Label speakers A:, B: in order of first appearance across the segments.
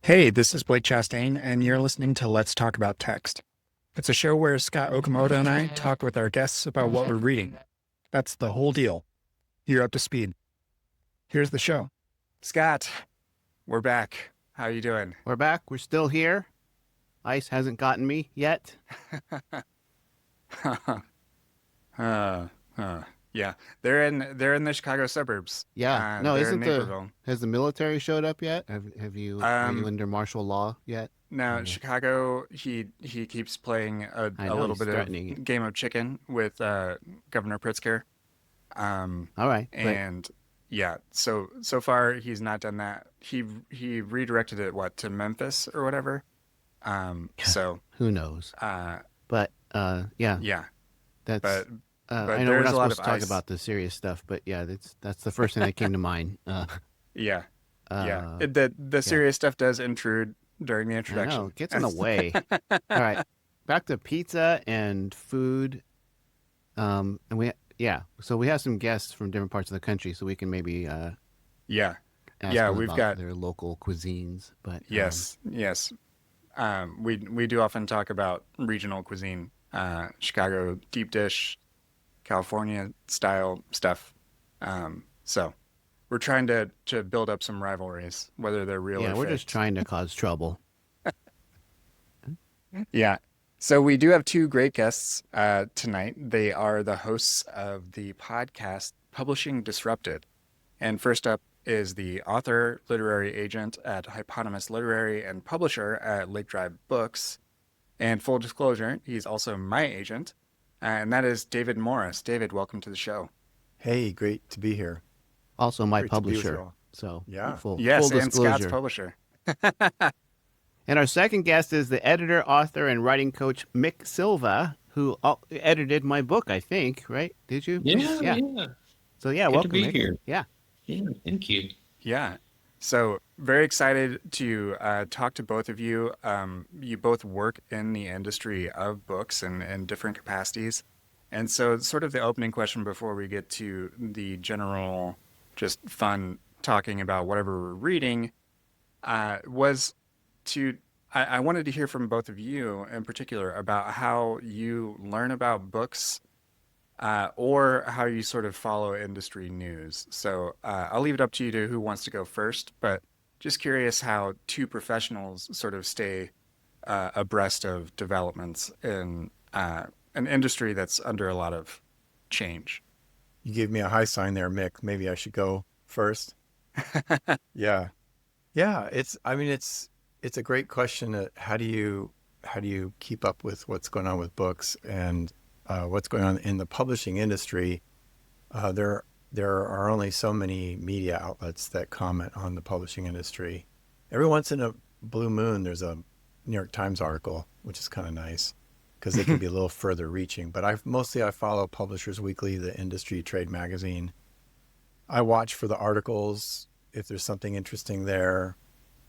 A: Hey, this is Blake Chastain, and you're listening to Let's Talk About Text. It's a show where Scott Okamoto and I talk with our guests about what we're reading. That's the whole deal. You're up to speed. Here's the show. Scott, we're back. How you doing?
B: We're back. We're still here. Ice hasn't gotten me yet.
A: Yeah, they're in the Chicago suburbs.
B: Yeah. No,
A: they're in Naperville.
B: has the military showed up yet? Have you are you under martial law yet?
A: No, Chicago. He keeps playing a little bit of game of chicken with Governor Pritzker.
B: All right.
A: And yeah, so far he's not done that. He redirected it to Memphis or whatever. So
B: who knows? But yeah.
A: Yeah.
B: That's
A: but
B: I know we're not supposed to talk about the serious stuff, but yeah, that's the first thing that came to mind.
A: Yeah. The serious stuff does intrude during the introduction.
B: I know, it gets in the way. All right. Back to pizza and food. And so we have some guests from different parts of the country, so we can maybe ask them
A: we've
B: about
A: got
B: their local cuisines. But
A: yes. We do often talk about regional cuisine, Chicago deep dish, California style stuff. So we're trying to build up some rivalries, whether they're real or fake.
B: We're just trying to cause trouble.
A: Yeah. So we do have two great guests tonight. They are the hosts of the podcast Publishing Disrupted. And first up is the author, literary agent at Hyponymous Literary and publisher at Lake Drive Books. And full disclosure, he's also my agent, and that is David Morris. David, welcome to the show.
C: Hey, great to be here.
B: Also my publisher. So
C: yeah.
B: full
A: and
B: disclosure.
A: Scott's publisher.
B: And our second guest is the editor, author, and writing coach, Mick Silva, who edited my book, I think, right? Did you?
D: Yeah.
B: So
D: Good
B: welcome,
D: to be
B: Mick.
D: here.
B: Yeah,
D: thank you.
A: Yeah. So very excited to talk to both of you. You both work in the industry of books in different capacities. And so sort of the opening question before we get to the general, just fun talking about whatever we're reading, was I wanted to hear from both of you in particular about how you learn about books or how you sort of follow industry news. So I'll leave it up to you to who wants to go first, but just curious how two professionals sort of stay abreast of developments in an industry that's under a lot of change.
C: You gave me a high sign there, Mick. Maybe I should go first. Yeah. It's a great question. How do you keep up with what's going on with books and what's going on in the publishing industry? There are only so many media outlets that comment on the publishing industry. Every once in a blue moon, there's a New York Times article, which is kind of nice because they can be a little further reaching. But I follow Publishers Weekly, the industry trade magazine. I watch for the articles if there's something interesting there.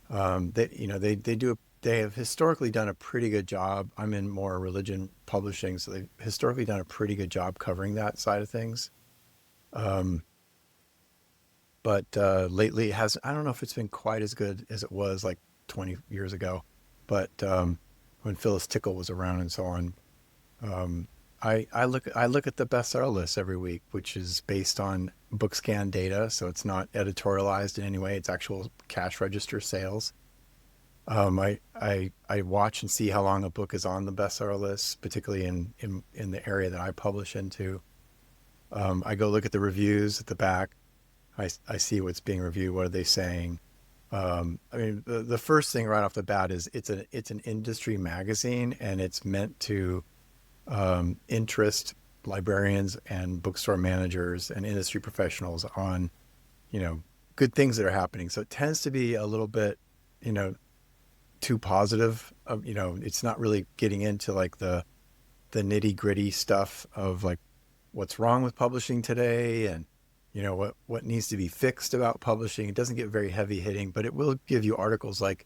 C: They have historically done a pretty good job. I'm in more religion publishing, so they've historically done a pretty good job covering that side of things. But lately it hasn't. I don't know if it's been quite as good as it was like 20 years ago. But when Phyllis Tickle was around and so on, I look at the bestseller list every week, which is based on BookScan data, so it's not editorialized in any way. It's actual cash register sales. I watch and see how long a book is on the bestseller list, particularly in the area that I publish into. I go look at the reviews at the back. I see what's being reviewed. What are they saying? The first thing right off the bat is it's an industry magazine, and it's meant to interest librarians and bookstore managers and industry professionals on, good things that are happening. So it tends to be a little bit, too positive. It's not really getting into like the nitty gritty stuff of like what's wrong with publishing today and, what needs to be fixed about publishing. It doesn't get very heavy hitting, but it will give you articles like,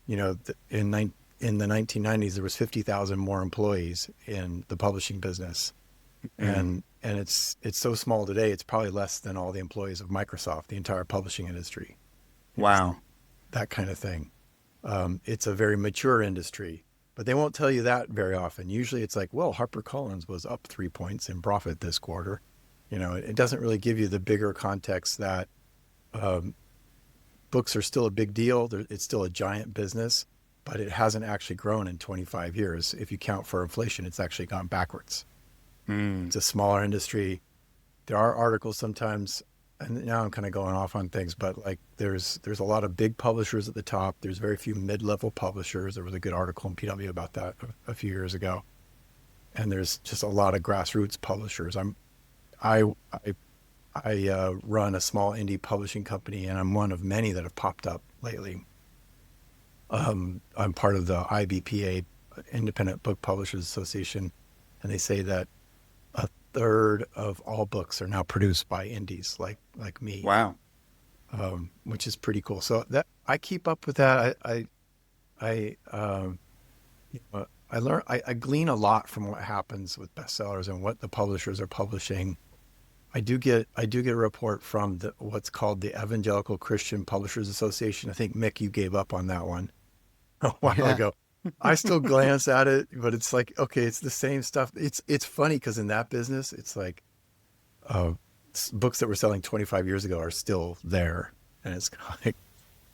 C: in the 1990s, there was 50,000 more employees in the publishing business. And and it's so small today. It's probably less than all the employees of Microsoft, the entire publishing industry.
A: Wow.
C: That kind of thing. It's a very mature industry, but they won't tell you that very often. Usually it's like, well, HarperCollins was up 3 points in profit this quarter. It doesn't really give you the bigger context that books are still a big deal. It's still a giant business, but it hasn't actually grown in 25 years. If you count for inflation, it's actually gone backwards. It's a smaller industry. There are articles sometimes, and now I'm kind of going off on things, but like there's a lot of big publishers at the top. There's very few mid-level publishers. There was a good article in PW about that a few years ago. And there's just a lot of grassroots publishers. I run a small indie publishing company, and I'm one of many that have popped up lately. I'm part of the IBPA, Independent Book Publishers Association, and they say that a third of all books are now produced by indies like me.
A: Wow.
C: Which is pretty cool. So that I keep up with that. I learn. I glean a lot from what happens with bestsellers and what the publishers are publishing. I do get a report from what's called the Evangelical Christian Publishers Association. I think Mick, you gave up on that one a while ago. I still glance at it, but it's like, okay, it's the same stuff. It's funny because in that business, it's like books that were selling 25 years ago are still there, and it's like,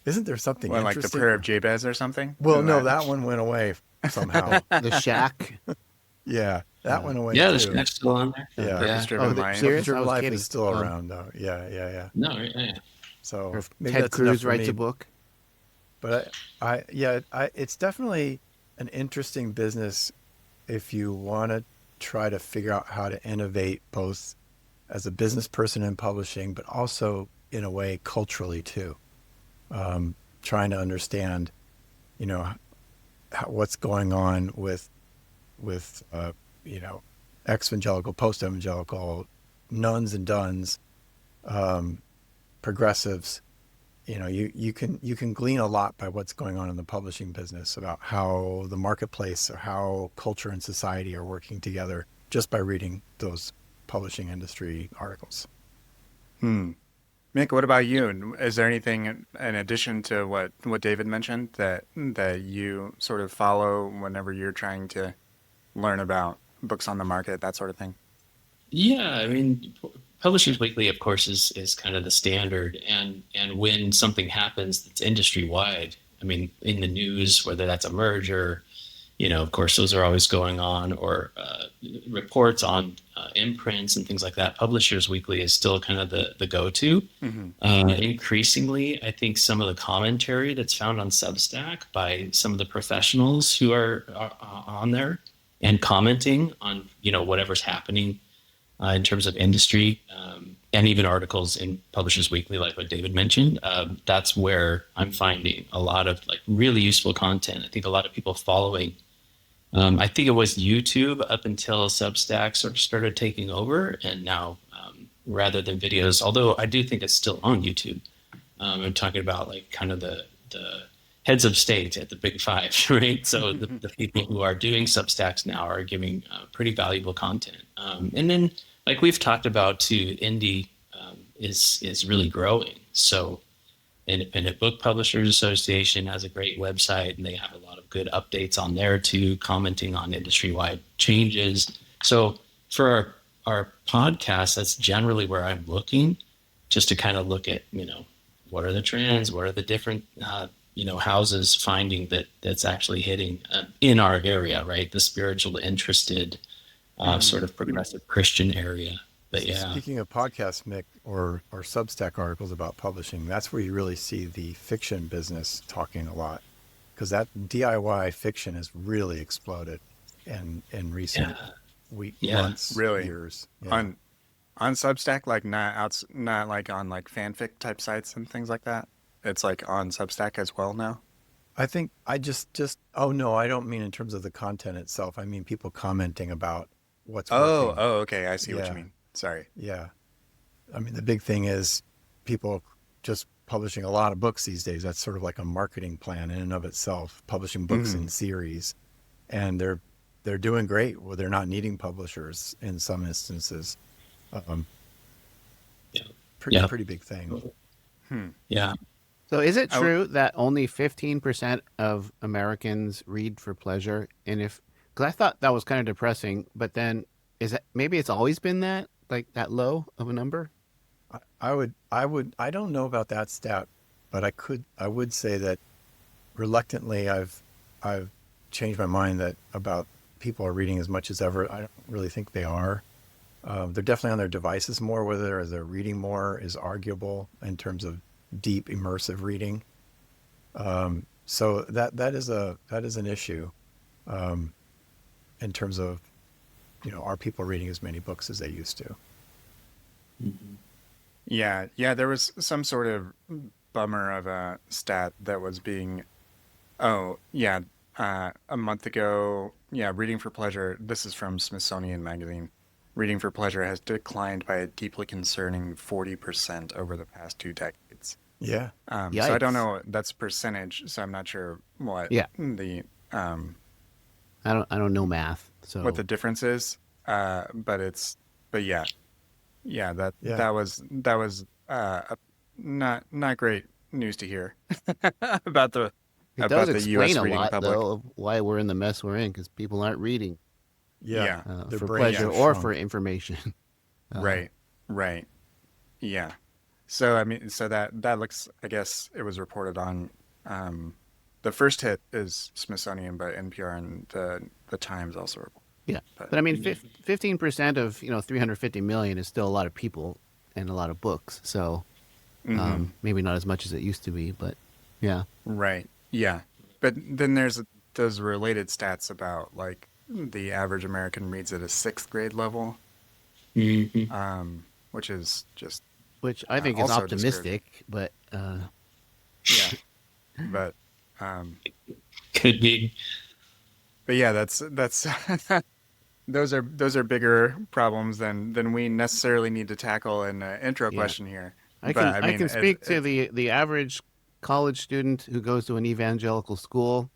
C: isn't there something interesting?
A: Like the Prayer of Jabez or something?
C: Well, no, that one went away somehow.
B: The Shack.
C: Yeah, that went away.
D: Yeah,
C: too.
D: the Shack's still on there.
C: Yeah,
A: Purpose-Driven Mind.
C: Purpose-Driven Life
B: kidding.
C: is still around though. Yeah.
D: No, yeah.
C: So
B: Or if
C: maybe
B: Ted
C: that's enough
B: Cruz
C: for
B: writes
C: me.
B: a book.
C: But it's definitely an interesting business if you want to try to figure out how to innovate both as a business person in publishing, but also in a way culturally too. Trying to understand, what's going on with ex-evangelical, post-evangelical, nuns and duns, progressives. You can glean a lot by what's going on in the publishing business about how the marketplace or how culture and society are working together just by reading those publishing industry articles.
A: Mick, what about you? Is there anything in addition to what David mentioned that you sort of follow whenever you're trying to learn about books on the market, that sort of thing?
D: Yeah, I mean, Publishers Weekly, of course, is kind of the standard. And when something happens that's industry wide, I mean, in the news, whether that's a merger, of course, those are always going on, or reports on imprints and things like that. Publishers Weekly is still kind of the go-to. Increasingly, I think some of the commentary that's found on Substack by some of the professionals who are on there and commenting on, whatever's happening in terms of industry, and even articles in Publishers Weekly, like what David mentioned, that's where I'm finding a lot of like really useful content. I think a lot of people following. I think it was YouTube up until Substack sort of started taking over, and now rather than videos, although I do think it's still on YouTube. I'm talking about like kind of the heads of state at the big five, right? So the people who are doing Substacks now are giving pretty valuable content. And then, like we've talked about too, indie is really growing. So Independent Book Publishers Association has a great website, and they have a lot of good updates on there too, commenting on industry-wide changes. So for our podcast, that's generally where I'm looking, just to kind of look at, what are the trends, what are the different houses finding that's actually hitting in our area, right? The spiritual interested sort of progressive Christian area. But yeah.
C: Speaking of podcasts, Mick, or Substack articles about publishing, that's where you really see the fiction business talking a lot, because that DIY fiction has really exploded in recent months,
A: really?
C: years. Yeah.
A: On Substack, like not like on like fanfic type sites and things like that. It's like on Substack as well now.
C: I think I just oh no, I don't mean in terms of the content itself. I mean people commenting about what's working.
A: Oh, okay, I see what you mean. Sorry.
C: Yeah. I mean, the big thing is people just publishing a lot of books these days. That's sort of like a marketing plan in and of itself, publishing books in series. And they're doing great. Well, they're not needing publishers in some instances. Um,
D: Yeah.
C: pretty big thing.
D: Yeah.
B: So is it
A: I
B: true that only 15% of Americans read for pleasure? And if, because I thought that was kind of depressing, but then is it, maybe it's always been that, like that low of a number?
C: I don't know about that stat, but I would say that reluctantly I've changed my mind that about people are reading as much as ever. I don't really think they are. They're definitely on their devices more. Whether they're reading more is arguable in terms of deep immersive reading. So that is an issue in terms of, are people reading as many books as they used to?
D: Mhm.
A: Yeah, there was some sort of bummer of a stat that was being, oh, yeah, a month ago, yeah, reading for pleasure, this is from Smithsonian Magazine. Reading for pleasure has declined by a deeply concerning 40% over the past 2 decades.
C: Yeah.
A: So I don't
B: Yikes.
A: know, that's percentage, so I'm not sure
B: Yeah.
A: um,
B: I don't know math.
A: what
B: So
A: the difference is. But but yeah, yeah,
C: Yeah.
A: that was not great news to hear about
B: it does
A: the
B: explain
A: U.S.
B: a
A: reading
B: lot,
A: public.
B: though, of why we're in the mess we're in, because people aren't reading
C: Yeah.
A: Yeah,
C: Their
B: for
C: brains
B: pleasure
C: have
B: or for
C: shrunk.
B: information. Uh,
A: right, right. Yeah. So I mean, so that looks. I guess it was reported on. Um, the first hit is Smithsonian, but NPR and the Times also report.
B: yeah.
A: But
B: But I mean,
D: Mhm.
B: 15% of, 350 million is still a lot of people and a lot of books. So
A: hmm
B: maybe not as much as it used to be, but yeah.
A: right, yeah. But then there's those related stats about like the average American reads at a sixth grade level,
D: Mhm.
A: which is just
B: Which I think is
A: also discouraging.
B: optimistic, but
A: Yeah, but um,
D: Could be.
A: but yeah, that's those are bigger problems than we necessarily need to tackle in the intro
B: yeah.
A: question here.
B: I
A: But
B: can
A: I
B: I
A: mean,
B: can speak to the average college student who goes to an evangelical school.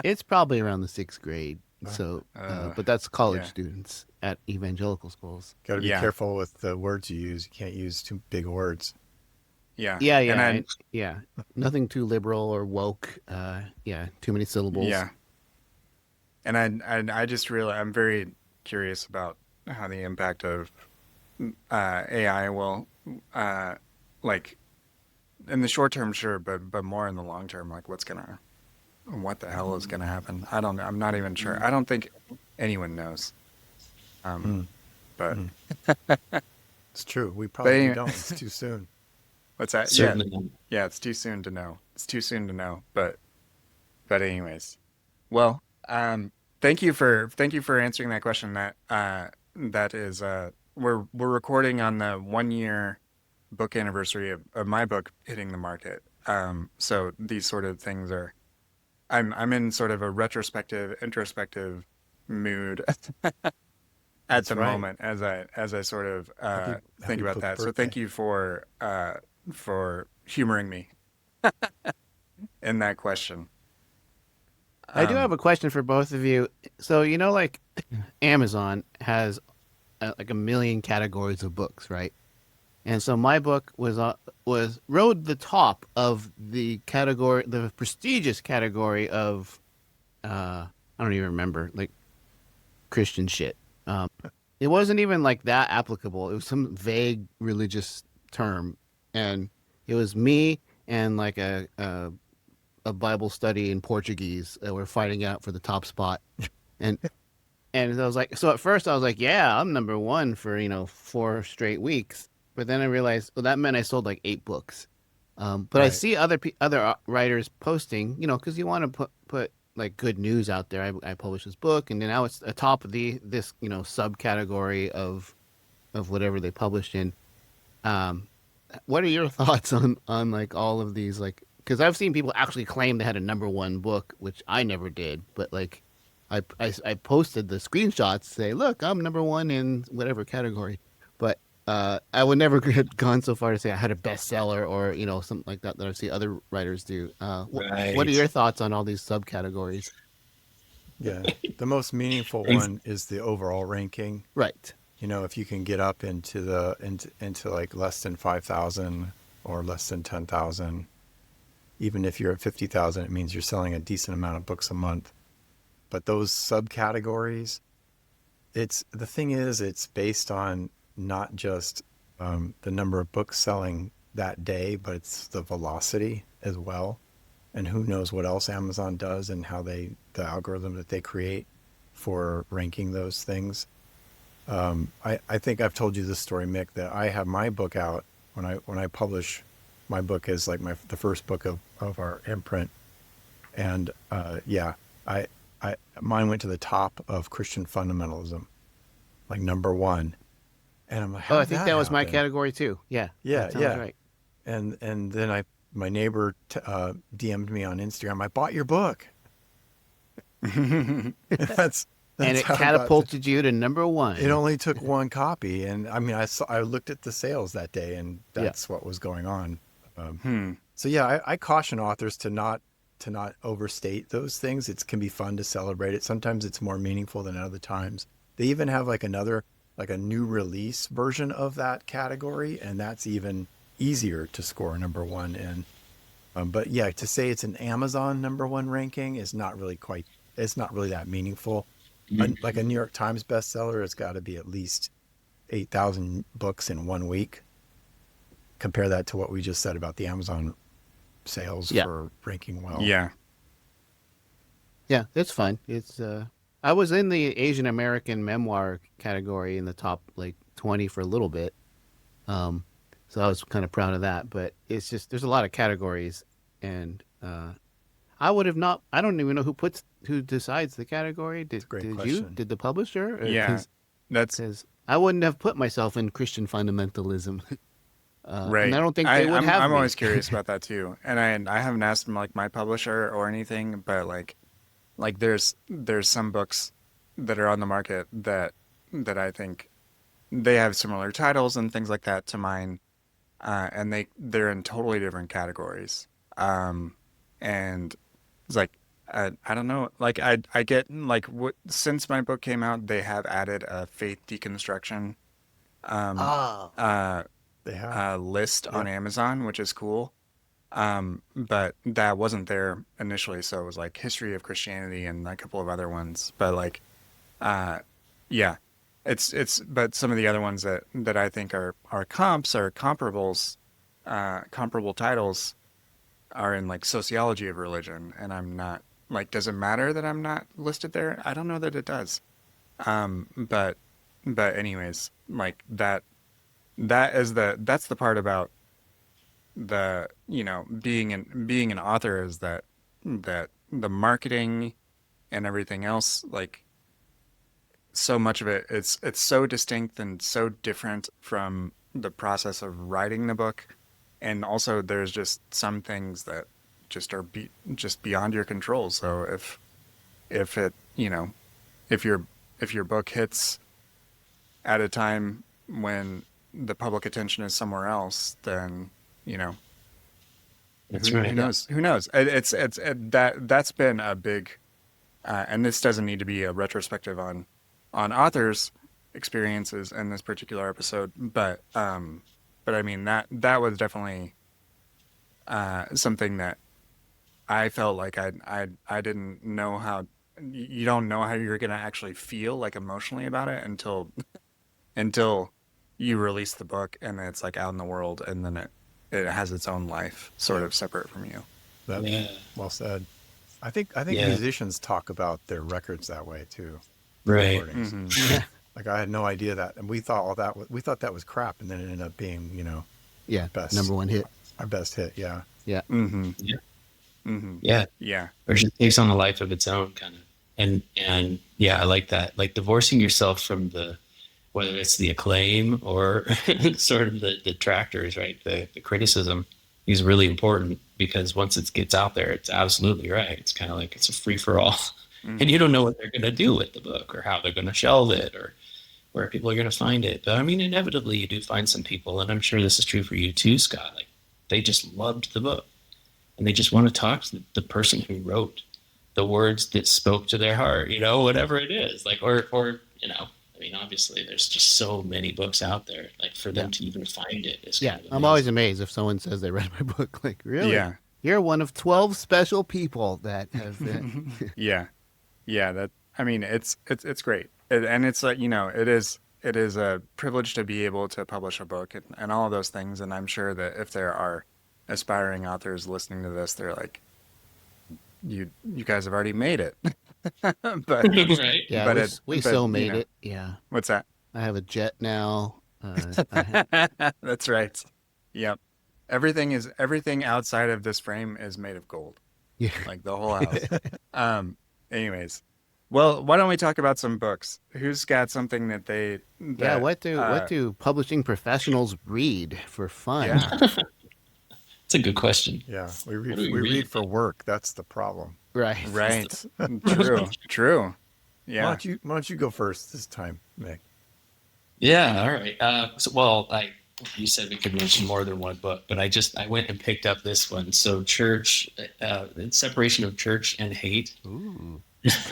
B: It's probably around the sixth grade.
C: Uh,
B: So,
A: uh,
B: but that's college
A: yeah,
B: students at evangelical schools.
C: Got to be
A: yeah,
C: careful with the words you use. You can't use too big words.
A: yeah,
B: Yeah,
A: and
B: yeah,
A: I
B: yeah. Nothing too liberal or woke. Yeah, too many syllables.
A: yeah, and I just really I'm very curious about how the impact of AI will uh, like in the short term, sure, but more in the long term, like what the hell is gonna happen? I don't know. I'm not even sure. I don't think anyone knows. Um,
C: Mm,
A: but
C: mm. It's true.
A: but
C: We
A: anyway,
C: don't. It's too soon.
A: what's that? Yeah,
D: Certainly not.
A: yeah. It's too soon to know. It's too soon to know. But anyways, well, thank you for answering that question. That is we're recording on the 1 year book anniversary of my book hitting the market. So these sort of things are I'm in sort of a retrospective, introspective mood at
C: That's
A: the
C: right.
A: moment as I sort of think
C: Happy
A: about
C: book
A: that. So thank
C: birthday.
A: you for humoring me in that question.
B: I do have
A: Um,
B: a question for both of you. So, like Amazon has like a million categories of books, right? And so my book was rode the top of the category, the prestigious category of I don't even remember, like Christian shit. It wasn't even like that applicable. It was some vague religious term, and it was me and like a Bible study in Portuguese that were fighting out for the top spot, and I was like, so at first I was like, yeah, I'm number one for 4 straight weeks, but then I realized, well, that meant I sold like 8 books. But I
C: Right.
B: see other writers posting, because you want to put like good news out there. I published this book, and then now it's atop of this subcategory of whatever they published in. Um, what are your thoughts on like all of these, like, because I've seen people actually claim they had a number one book, which I never did, but like I posted the screenshots, say, look, I'm number one in whatever category, but I would never have gone so far to say I had a bestseller or something like that I see other writers do. What are
D: Right.
B: your thoughts on all these subcategories?
C: Yeah. The most meaningful
D: Thanks.
C: one is the overall ranking.
B: Right.
C: if you can get up into like less than 5,000 or less than 10,000, even if you're at 50,000, it means you're selling a decent amount of books a month. But those subcategories, the thing is, it's based on not just the number of books selling that day, but it's the velocity as well. And who knows what else Amazon does and how the algorithm that they create for ranking those things. I think I've told you this story, Mick, that I have my book out when I publish my book as like the first book of our imprint. And mine went to the top of Christian fundamentalism, like number one. And I'm like,
B: I think that was my category too. Yeah.
C: Yeah.
B: That sounds right.
C: And then my neighbor DM'd me on Instagram. I bought your book. That's
B: and it catapulted you to number one.
C: It only took one copy, and I mean, I looked at the sales that day, and that's what was going on. So yeah, I caution authors to not overstate those things. It can be fun to celebrate it. Sometimes it's more meaningful than other times. They even have like a new release version of that category, and that's even easier to score number one in. But yeah, to say it's an Amazon number one ranking is not really it's not really that meaningful. Like a New York Times bestseller, it's got to be at least 8,000 books in 1 week. Compare that to what we just said about the Amazon sales for ranking well.
A: Yeah.
B: Yeah, it's fun. It's I was in the Asian American memoir category in the top like 20 for a little bit. So I was kind of proud of that, but it's just there's a lot of categories, and I would have not. I don't even know who decides the category. Did
C: question.
B: You? Did the publisher?
A: Yeah,
B: because I wouldn't have put myself in Christian fundamentalism.
A: Right.
B: And I don't think they would have.
A: I'm always curious about that too, and I haven't asked like my publisher or anything, but like there's some books that are on the market that I think they have similar titles and things like that to mine, and they're in totally different categories, and it's like I don't know, like I get like since my book came out, they have added a faith deconstruction
C: They have
A: list on Amazon, which is cool. But that wasn't there initially, so it was like history of Christianity and a couple of other ones. But like, yeah, it's but some of the other ones that I think are comps or comparables, comparable titles are in like sociology of religion, and I'm not like, does it matter that I'm not listed there? I don't know that it does. But anyways, like that's the part about the, being an author, is that the marketing and everything else, like so much of it, it's so distinct and so different from the process of writing the book. And also there's just some things that just are just beyond your control. So if your book hits at a time when the public attention is somewhere else, then
D: That's
A: who
D: right.
A: knows? Who knows? That's been a big, and this doesn't need to be a retrospective on authors' experiences in this particular episode, but I mean that was definitely something that I felt like I didn't know how. You don't know how you're gonna actually feel like emotionally about it until you release the book and it's like out in the world, and then it has its own life, sort of separate from you.
C: Well said. I think musicians talk about their records that way too.
D: Right.
A: Mm-hmm.
C: Like I had no idea that, and we thought that was crap, and then it ended up being best
B: number one hit,
C: our best hit. Yeah.
A: Mm-hmm.
D: Yeah.
A: Mm-hmm.
D: Yeah.
A: Yeah.
D: Or it just takes on a life of its own, kind of. And yeah, I like that. Like divorcing yourself from whether it's the acclaim or sort of the detractors, right? The criticism is really important, because once it gets out there, it's absolutely right. It's kind of like it's a free for all, and you don't know what they're going to do with the book, or how they're going to shelve it, or where people are going to find it. But I mean, inevitably you do find some people, and I'm sure this is true for you too, Scott. Like they just loved the book, and they just want to talk to the person who wrote the words that spoke to their heart, whatever it is, like, or I mean, obviously, there's just so many books out there. Like for them to even find it is
B: Yeah,
D: kind of
B: I'm
D: amazing.
B: always amazed if someone says they read my book. Like, really?
A: Yeah.
B: You're one of 12 special people that have been.
A: Yeah. Yeah. I mean, it's great. And it's like, it is a privilege to be able to publish a book and all of those things. And I'm sure that if there are aspiring authors listening to this, they're like, you guys have already made it. but
D: Right?
B: Yeah,
A: but
B: we
A: but,
B: so made it. Yeah.
A: What's that?
B: I have a jet now.
A: That's right. Yep. Everything outside of this frame is made of gold.
B: Yeah.
A: Like the whole house. Anyways. Well, why don't we talk about some books? Who's got something
B: Yeah, what do publishing professionals read for fun?
A: Yeah.
D: It's a good question.
C: Yeah, we
D: What do we
C: read
D: read?
C: for work. That's the problem.
B: Right.
A: Right. True. Yeah.
C: Why don't you go first this time, Mick?
D: Yeah, all right. You said we could mention more than one book, but I went and picked up this one. So separation of church and hate.
B: Ooh.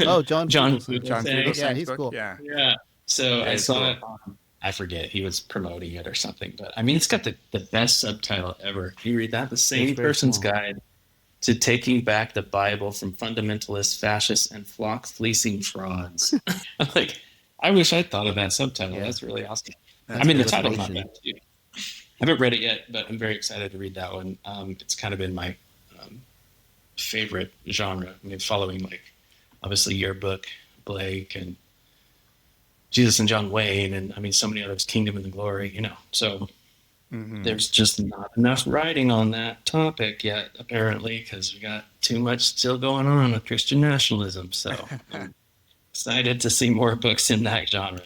B: Oh, John
D: Fugelsang.
A: Fugelsang's
B: Yeah, he's
A: book?
B: cool.
A: Yeah.
D: Yeah. So
A: Yeah,
D: I
A: he's
D: saw
A: cool.
D: it. I forget. He was promoting it or something, but I mean, it's got the best subtitle ever. Can you read that? The Sane
B: It's very
D: Person's
B: small.
D: Guide to Taking Back the Bible from Fundamentalists, Fascists, and Flock Fleecing Frauds. I'm like, I wish I'd thought of that subtitle.
B: Yeah.
D: That's really awesome.
A: That's
D: I mean, the
B: good
D: title's not
B: alliteration.
D: bad too. I haven't read it yet, but I'm very excited to read that one. It's kind of been my favorite genre. I mean, following like obviously your book, Blake, and Jesus and John Wayne, and I mean so many others, Kingdom and the Glory, So
A: Mhm.
D: there's just not enough writing on that topic yet, apparently, because we got too much still going on with Christian nationalism. So I'm excited to see more books in that genre.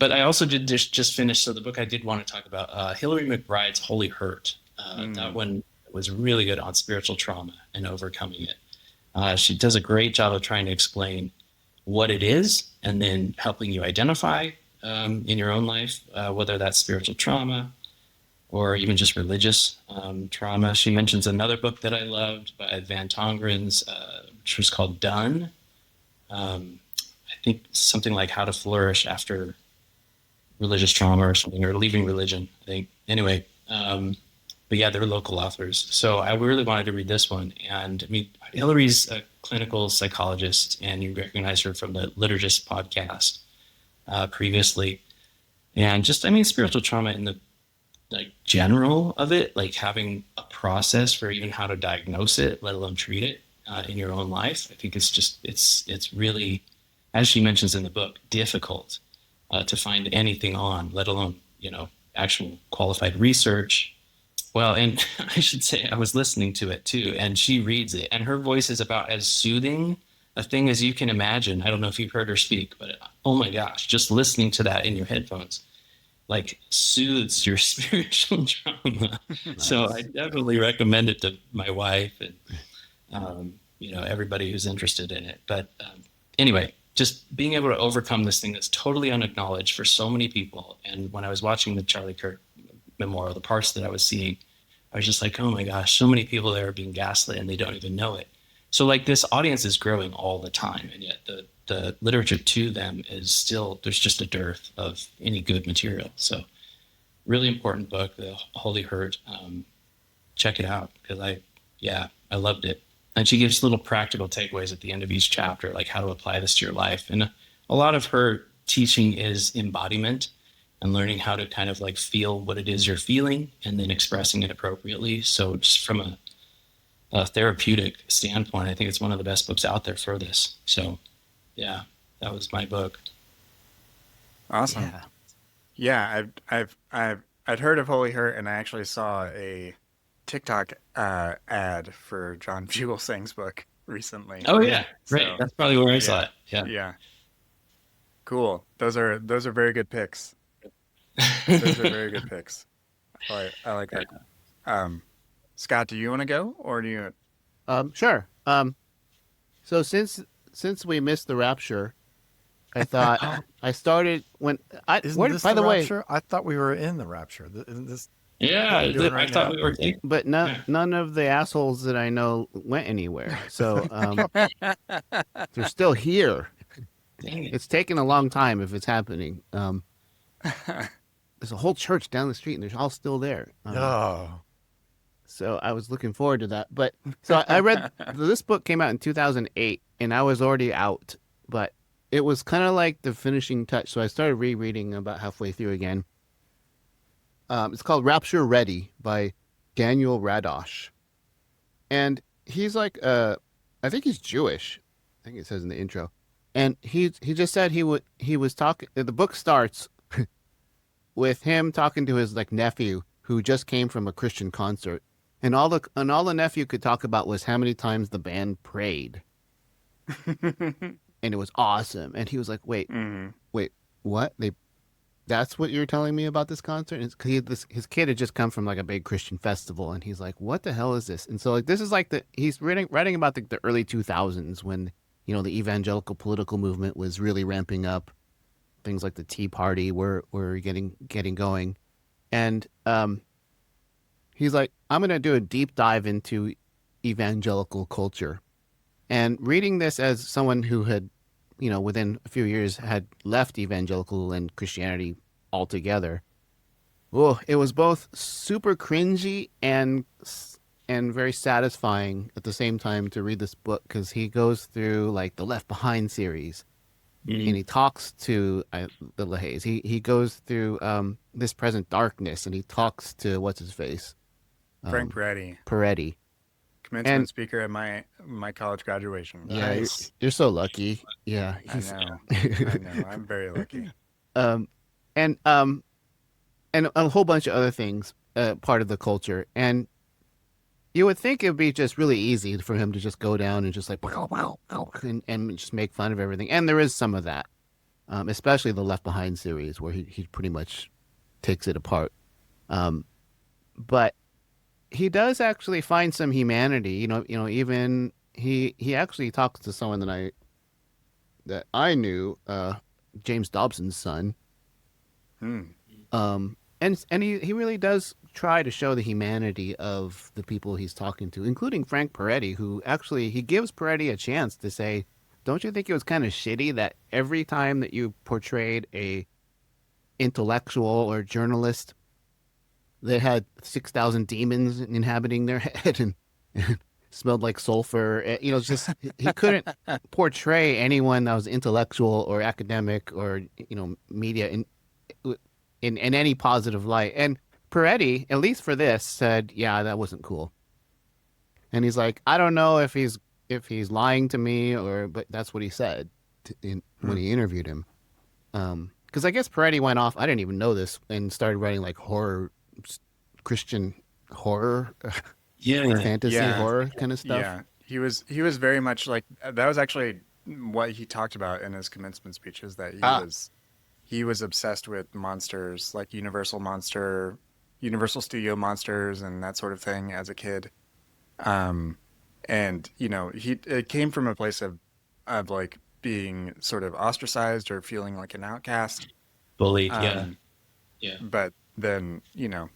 D: But I also did just finish. So the book I did want to talk about, Hillary McBride's Holy Hurt. That one was really good on spiritual trauma and overcoming it. She does a great job of trying to explain what it is and then helping you identify in your own life, whether that's spiritual trauma or even just religious trauma. She mentions another book that I loved by Van Tongrens, which was called Done. I think something like How to Flourish After Religious Trauma or something, or Leaving Religion, I think. Anyway, but yeah, they're local authors. So I really wanted to read this one. And I mean, Hillary's a clinical psychologist, and you recognize her from the Liturgist podcast previously. And just, I mean, spiritual trauma in the like general of it, like having a process for even how to diagnose it, let alone treat it in your own life. I think it's just, it's really, as she mentions in the book, difficult to find anything on, let alone, actual qualified research. Well, and I should say I was listening to it too, and she reads it, and her voice is about as soothing a thing as you can imagine. I don't know if you've heard her speak, but oh my gosh, just listening to that in your headphones, like soothes your spiritual trauma.
B: Nice.
D: So I definitely recommend it to my wife and, everybody who's interested in it. But anyway, just being able to overcome this thing that's totally unacknowledged for so many people. And when I was watching the Charlie Kirk memorial, the parts that I was seeing, I was just like, oh my gosh, so many people there are being gaslit and they don't even know it. So like this audience is growing all the time, and yet the literature to them is still, there's just a dearth of any good material. So really important book, The Holy Hurt. Check it out, because I loved it. And she gives little practical takeaways at the end of each chapter, like how to apply this to your life. And a lot of her teaching is embodiment and learning how to kind of like feel what it is you're feeling and then expressing it appropriately. So just from a therapeutic standpoint, I think it's one of the best books out there for this. So yeah, that was my book.
A: Awesome. Yeah, I'd heard of Holy Hurt, and I actually saw a TikTok ad for John Fugelsang's book recently.
D: Oh yeah,
A: So,
D: right. That's probably where I saw it. Yeah.
A: Yeah. Cool. Those are very good picks. Those are very good picks. I like that. Scott, do you want to go, or do you?
B: Sure. So since we missed the rapture, I thought I started when I.
C: Isn't
B: Where,
C: this
B: by the way,
C: rapture? I thought we were in the rapture. Isn't this?
D: Yeah,
C: What we're doing
D: I
C: right
D: thought
C: now?
D: we were.
B: but none of the assholes that I know went anywhere. So they're still here. it's taken a long time if it's happening. There's a whole church down the street, and they're all still there.
C: Oh,
B: So I was looking forward to that. But so I read this book came out in 2008, and I was already out, but it was kind of like the finishing touch. So I started rereading about halfway through again. It's called Rapture Ready by Daniel Radosh, and he's like, I think he's Jewish. I think it says in the intro, and he just said he was talking. The book starts with him talking to his like nephew who just came from a Christian concert. And all the nephew could talk about was how many times the band prayed. And it was awesome. And he was like, wait, what? That's what you're telling me about this concert? And his kid had just come from like a big Christian festival. And he's like, what the hell is this? And so like, this is like he's writing about the early 2000s when, the evangelical political movement was really ramping up. Things like the Tea Party were getting going. And, he's like, I'm going to do a deep dive into evangelical culture. And reading this as someone who had, within a few years had left evangelical and Christianity altogether, it was both super cringy and very satisfying at the same time to read this book because he goes through like the Left Behind series. And he talks to the LaHaye's. He goes through This Present Darkness, and he talks to what's his face,
A: Frank Peretti,
B: commencement
A: speaker at my college graduation.
B: Yeah,
C: nice.
B: you're so lucky. Yeah,
A: I know. I'm very lucky.
B: And a whole bunch of other things, part of the culture. And you would think it would be just really easy for him to just go down and just like and just make fun of everything. And there is some of that, especially the Left Behind series where he pretty much takes it apart. But he does actually find some humanity. Even he actually talks to someone that I knew, James Dobson's son. And he really does try to show the humanity of the people he's talking to, including Frank Peretti, who actually he gives Peretti a chance to say, don't you think it was kind of shitty that every time that you portrayed a intellectual or journalist that had 6,000 demons inhabiting their head and smelled like sulfur, just he couldn't portray anyone that was intellectual or academic or media in any positive light. And Peretti, at least for this, said, yeah, that wasn't cool. And he's like, I don't know if he's lying to me but that's what he said when he interviewed him. Because I guess Peretti went off, I didn't even know this, and started writing like Christian horror, fantasy horror kind of stuff.
A: Yeah, he was very much like, that was actually what he talked about in his commencement speeches, that he was obsessed with monsters, like Universal Studio monsters and that sort of thing as a kid. And it came from a place of like being sort of ostracized or feeling like an outcast.
D: Bullied, yeah.
A: But then,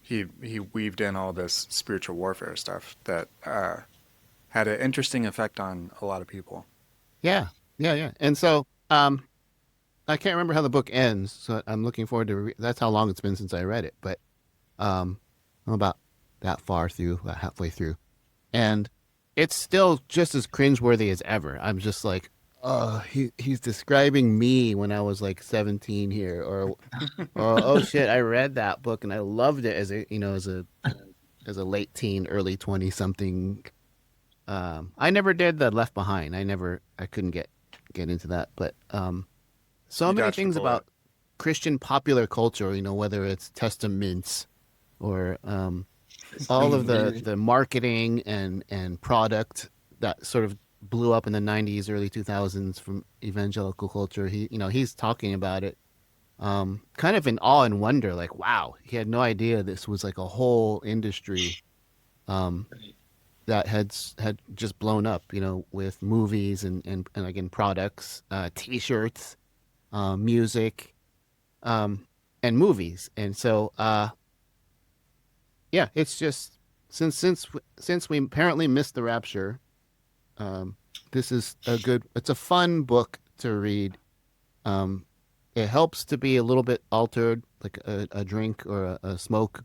A: he weaved in all this spiritual warfare stuff that had an interesting effect on a lot of people.
B: Yeah. And so, I can't remember how the book ends, so I'm looking forward to that's how long it's been since I read it, but I'm about that far through, about halfway through. And it's still just as cringeworthy as ever. I'm just like, he's describing me when I was like 17 here, or oh shit, I read that book and I loved it as a late teen, early 20 something. I never did the Left Behind. I couldn't get into that, but so many things about Christian popular culture, whether it's testaments or all of the marketing and product that sort of blew up in the 90s, early 2000s from evangelical culture. He's talking about it kind of in awe and wonder, like, wow, he had no idea this was like a whole industry that had just blown up, with movies and again, products, T-shirts, music, and movies. And so, it's just since we apparently missed the rapture, this is it's a fun book to read. It helps to be a little bit altered, like a drink or a smoke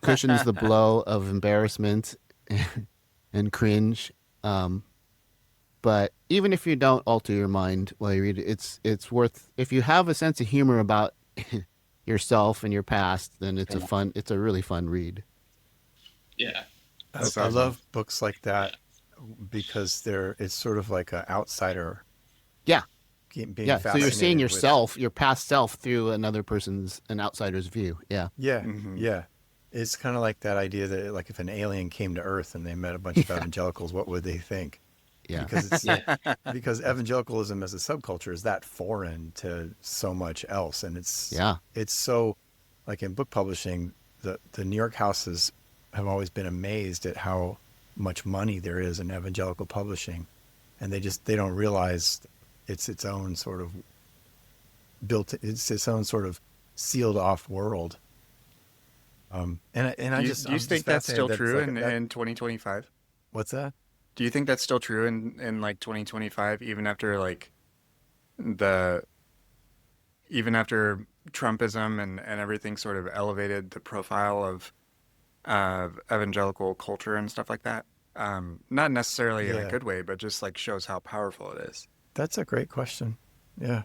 B: cushions the blow of embarrassment and cringe. But even if you don't alter your mind while you read it, it's worth. If you have a sense of humor about yourself and your past, then it's a really fun read.
D: Yeah.
C: I love books like that because it's sort of like an outsider.
B: Yeah.
C: Being
B: So you're seeing yourself, your past self, through an outsider's view. Yeah.
C: Yeah.
A: Mm-hmm.
C: Yeah. It's kind of like that idea that, like, if an alien came to Earth and they met a bunch of evangelicals, what would they think?
B: Yeah.
C: Because evangelicalism as a subculture is that foreign to so much else, and it's so, like, in book publishing, the New York houses have always been amazed at how much money there is in evangelical publishing, and they don't realize it's its own sort of sealed off world. Do
A: you think that's still true in 2025?
C: What's that?
A: Do you think that's still true in like 2025, even after Trumpism and everything sort of elevated the profile of evangelical culture and stuff like that? Not necessarily in a good way, but just like shows how powerful it is.
C: That's a great question. Yeah.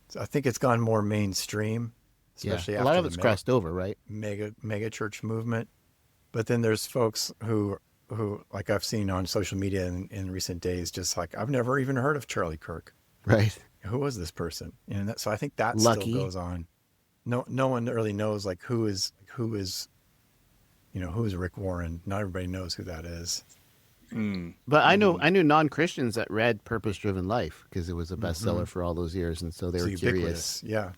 C: So I think it's gone more mainstream, especially after
B: a lot of it's crossed over, right?
C: Mega church movement. But then there's folks who like I've seen on social media in recent days, just like, I've never even heard of Charlie Kirk.
B: Right.
C: Who was this person? So I think that
B: Lucky.
C: still goes on. No one really knows, like, who is Rick Warren. Not everybody knows who that is.
B: But I knew non-Christians that read Purpose Driven Life because it was a bestseller for all those years, and so they were curious.
C: Yeah.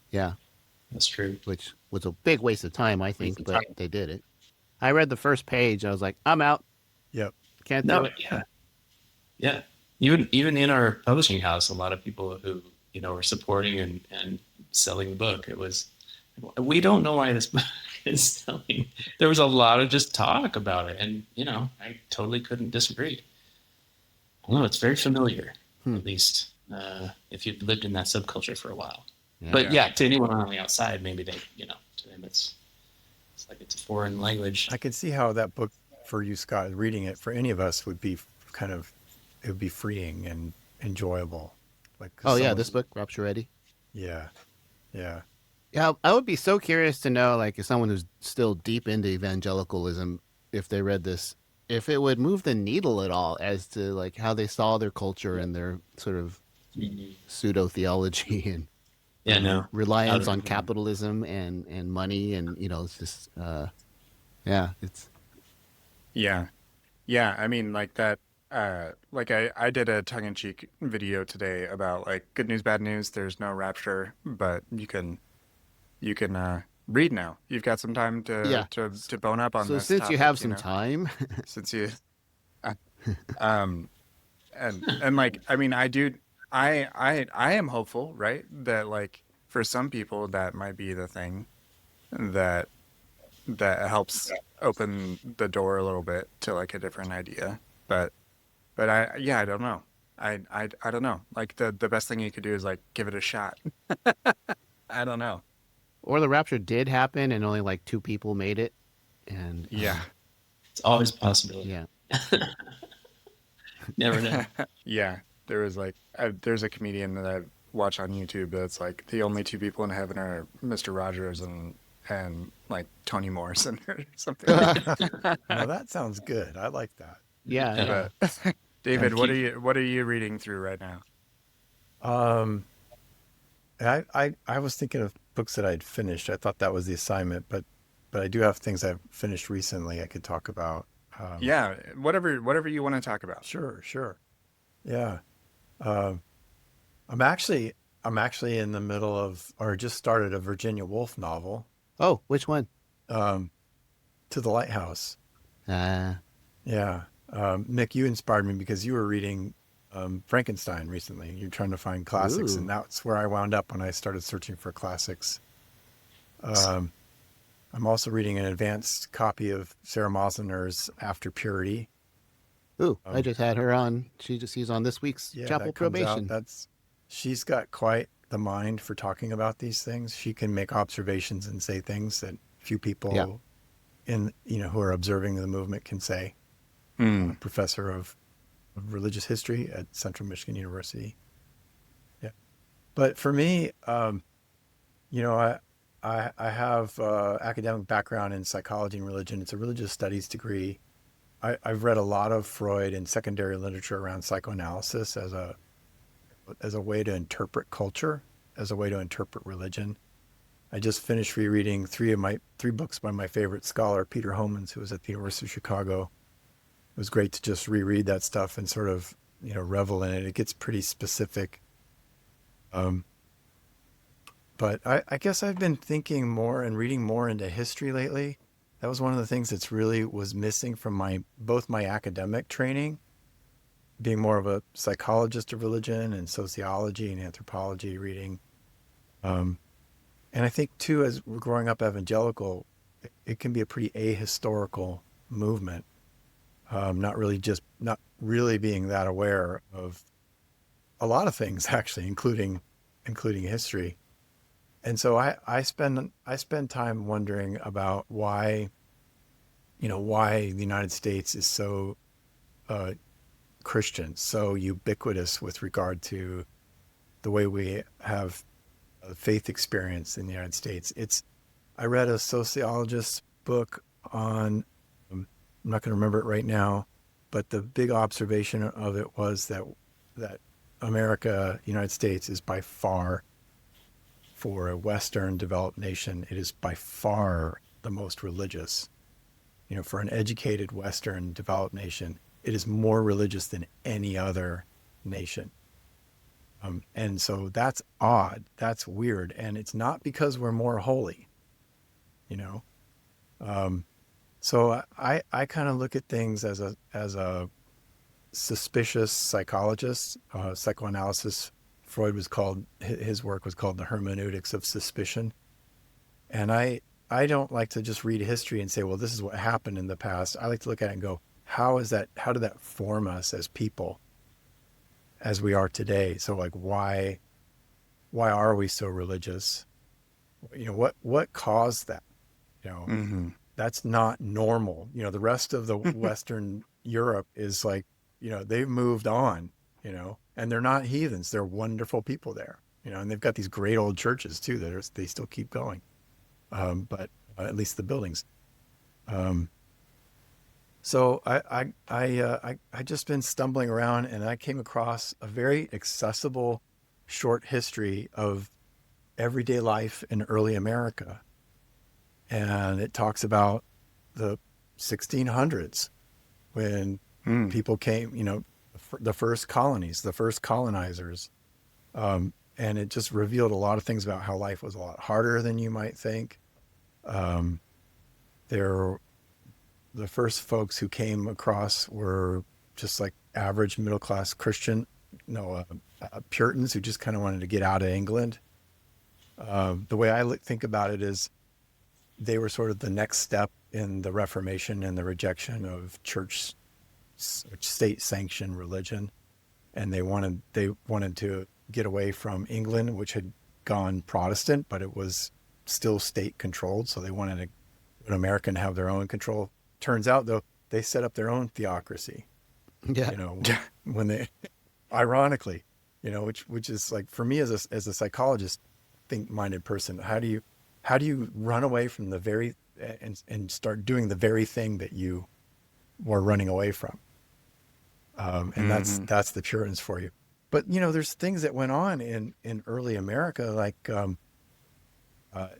D: That's true.
B: Which was a big waste of time, I think, but they did it. I read the first page. I was like, I'm out.
C: Yep.
B: Can't do it.
D: Yeah. Even in our publishing house, a lot of people who were supporting and selling the book. It was, we don't know why this book is selling. There was a lot of just talk about it, and I totally couldn't disagree. I don't know, it's very familiar, at least if you've lived in that subculture for a while. Yeah. But to anyone on the outside, maybe they, to them it's like it's a foreign language.
C: I can see how that book, for you, Scott, reading it for any of us would be it would be freeing and enjoyable. Like,
B: this book, Rapture Ready.
C: Yeah.
B: I would be so curious to know, like, if someone who's still deep into evangelicalism, if they read this, if it would move the needle at all as to like how they saw their culture and their sort of pseudo theology and reliance on capitalism and money, and it's just
A: I mean, like that. Like I did a tongue-in-cheek video today about, like, good news, bad news. There's no rapture, but you can read now. You've got some time to bone up on this.
B: So since
A: topic,
B: you have some time,
A: since you, and like, I mean, I am hopeful, right? That, like, for some people that might be the thing that helps open the door a little bit to, like, a different idea, but I don't know. I don't know. Like, the best thing you could do is, like, give it a shot. I don't know.
B: Or the rapture did happen and only like 2 people made it, and
D: it's always a possibility.
B: Yeah.
D: Never know.
A: Yeah, there was like there's a comedian that I watch on YouTube that's like, the only 2 people in heaven are Mr. Rogers and like Toni Morrison or something.
C: Well, that sounds good. I like that.
B: Yeah.
A: But, David, what are you reading through right now?
C: I was thinking of books that I'd finished. I thought that was the assignment, but I do have things I've finished recently I could talk about.
A: Whatever you want to talk about.
C: Sure. Yeah. I'm actually in the middle of, or just started, a Virginia Woolf novel.
B: Oh, which one?
C: To the Lighthouse.
B: Yeah.
C: Mick, you inspired me because you were reading Frankenstein recently. You're trying to find classics. Ooh. And that's where I wound up when I started searching for classics. I'm also reading an advanced copy of Sara Moslener's After Purity.
B: Ooh, I just had her on. She's on this week's Chapel Probation.
C: she's got quite the mind for talking about these things. She can make observations and say things that few
B: Yeah.
C: people who are observing the movement can say.
A: Mm.
C: Professor of religious history at Central Michigan University. Yeah. But for me, I have academic background in psychology and religion. It's a religious studies degree. I've read a lot of Freud and secondary literature around psychoanalysis as a way to interpret culture, as a way to interpret religion. I just finished rereading three books by my favorite scholar, Peter Homans, who was at the University of Chicago. It was great to just reread that stuff and sort of, revel in it. It gets pretty specific. But I guess I've been thinking more and reading more into history lately. That was one of the things that's really was missing from both my academic training, being more of a psychologist of religion and sociology and anthropology reading. And I think too, as we're growing up evangelical, it can be a pretty ahistorical movement. Not really being that aware of a lot of things, actually, including history. And so I spend time wondering about why the United States is so Christian, so ubiquitous with regard to the way we have faith experience in the United States. I read a sociologist's book on, I'm not going to remember it right now, but the big observation of it was that America, United States, is by far, for a Western developed nation, it is by far the most religious. For an educated Western developed nation, it is more religious than any other nation. And so that's odd. That's weird. And it's not because we're more holy, So I kind of look at things as a suspicious psychologist. Psychoanalysis, his work was called the hermeneutics of suspicion. And I don't like to just read history and say, well, this is what happened in the past. I like to look at it and go, how did that form us as people, as we are today? So like, why are we so religious? What caused that?
A: Mm-hmm.
C: That's not normal. The rest of the Western Europe is like, they've moved on, and they're not heathens. They're wonderful people there, and they've got these great old churches too they still keep going. But at least the buildings. So I just been stumbling around, and I came across a very accessible short history of everyday life in early America. And it talks about the 1600s when people came, the first colonies, the first colonizers. And it just revealed a lot of things about how life was a lot harder than you might think. The first folks who came across were just like average middle-class Christian, Puritans who just kind of wanted to get out of England. The way I think about it is they were sort of the next step in the Reformation and the rejection of church, state-sanctioned religion. And they wanted to get away from England, which had gone Protestant, but it was still state-controlled. So they wanted an American to have their own control. Turns out, though, they set up their own theocracy.
B: Yeah.
C: When they, ironically, which is like, for me as a psychologist, think-minded person, how do you run away from the very and start doing the very thing that you were running away from? And that's the Puritans for you. But there's things that went on in early America, like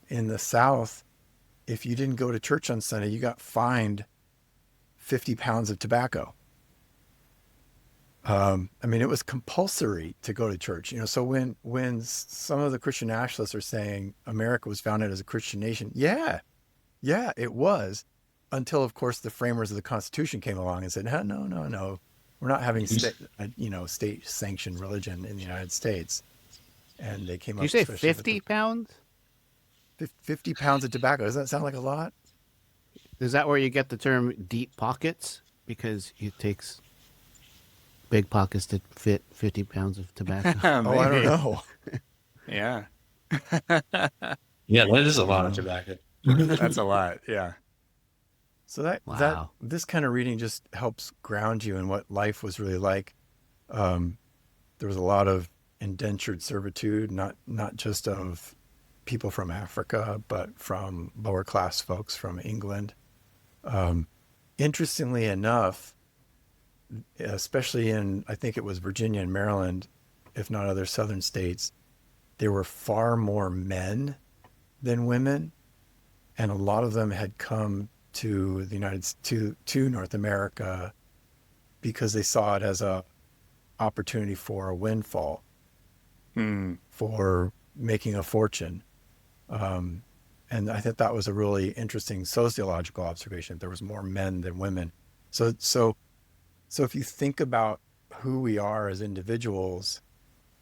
C: in the South. If you didn't go to church on Sunday, you got fined 50 pounds of tobacco. It was compulsory to go to church. So when some of the Christian nationalists are saying America was founded as a Christian nation, yeah, it was, until of course the framers of the Constitution came along and said, no, we're not having state-sanctioned religion in the United States. And they came up.
B: Did you say 50 pounds?
C: 50 pounds of tobacco. Does that sound like a lot?
B: Is that where you get the term deep pockets? Because it takes big pockets to fit 50 pounds of tobacco.
C: Oh, I don't
A: Maybe.
C: know.
A: Yeah.
D: Yeah, that is a lot of tobacco.
A: That's a lot. Yeah.
C: So that
B: Wow.
C: this kind of reading just helps ground you in what life was really like. Um, there was a lot of indentured servitude, not just of people from Africa, but from lower class folks from England. Interestingly enough, especially in, I think it was Virginia and Maryland, if not other southern states, there were far more men than women, and a lot of them had come to the to North America because they saw it as a opportunity for a windfall,
A: Hmm.
C: for making a fortune. And I think that was a really interesting sociological observation. There was more men than women. So if you think about who we are as individuals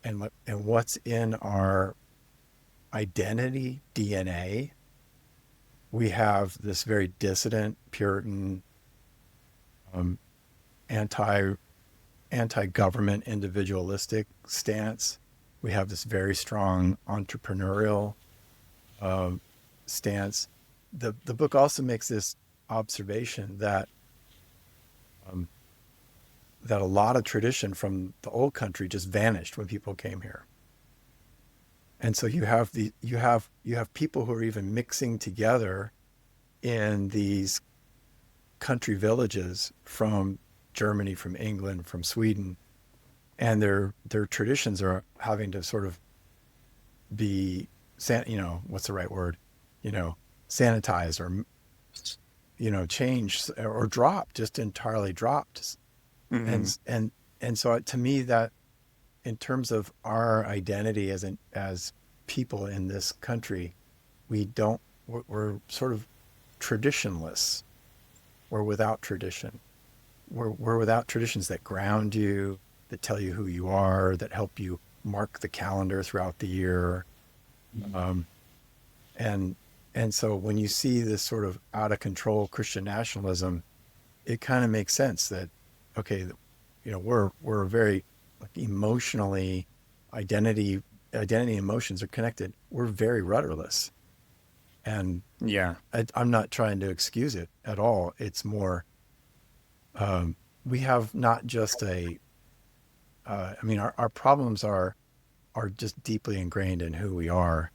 C: and what's in our identity DNA, we have this very dissident, Puritan, anti anti-government, individualistic stance. We have this very strong entrepreneurial stance. The book also makes this observation that that a lot of tradition from the old country just vanished when people came here. And so you have people who are even mixing together in these country villages from Germany, from England, from Sweden, and their traditions are having to sort of be, what's the right word, sanitized or changed or dropped, just entirely dropped.
A: Hmm.
C: And so to me, that in terms of our identity as people in this country, we're sort of traditionless. We're without tradition. We're without traditions that ground you, that tell you who you are, that help you mark the calendar throughout the year. Um, and so when you see this sort of out of control Christian nationalism, it kind of makes sense that, okay, we're very like emotionally identity and emotions are connected. We're very rudderless. And
A: Yeah.
C: I'm not trying to excuse it at all. It's more, we have not just our problems are just deeply ingrained in who we are.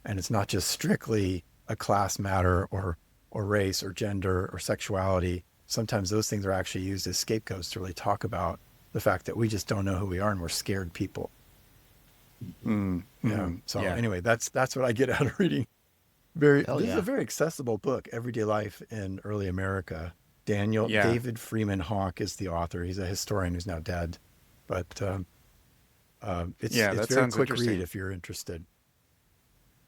C: And it's not just strictly a class matter or race or gender or sexuality. Sometimes those things are actually used as scapegoats to really talk about the fact that we just don't know who we are and we're scared people.
A: Mm.
C: Yeah.
A: Mm.
C: So
A: Yeah.
C: anyway, that's what I get out of reading. This is
B: Yeah.
C: a very accessible book, Everyday Life in Early America.
A: Yeah.
C: David Freeman Hawke is the author. He's a historian who's now dead, but
A: Yeah.
C: it's
A: That
C: very
A: sounds
C: quick read
A: interesting.
C: if you're interested.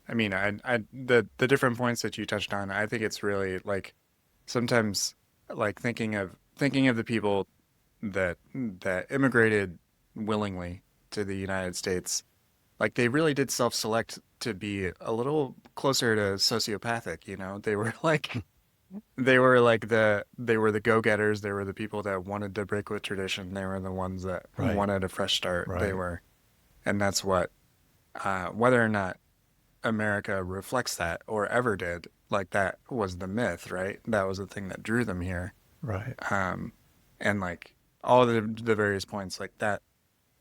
A: I mean, the different points that you touched on, I think it's really like sometimes like thinking of the people that immigrated willingly to the United States, like they really did self-select to be a little closer to sociopathic, They were like they were the go-getters, they were the people that wanted to break with tradition, they were the ones that
C: Right,
A: wanted a fresh start.
C: right,
A: And that's what whether or not America reflects that or ever did, like that was the myth, right? That was the thing that drew them here.
C: right.
A: Um, and like all the various points like that,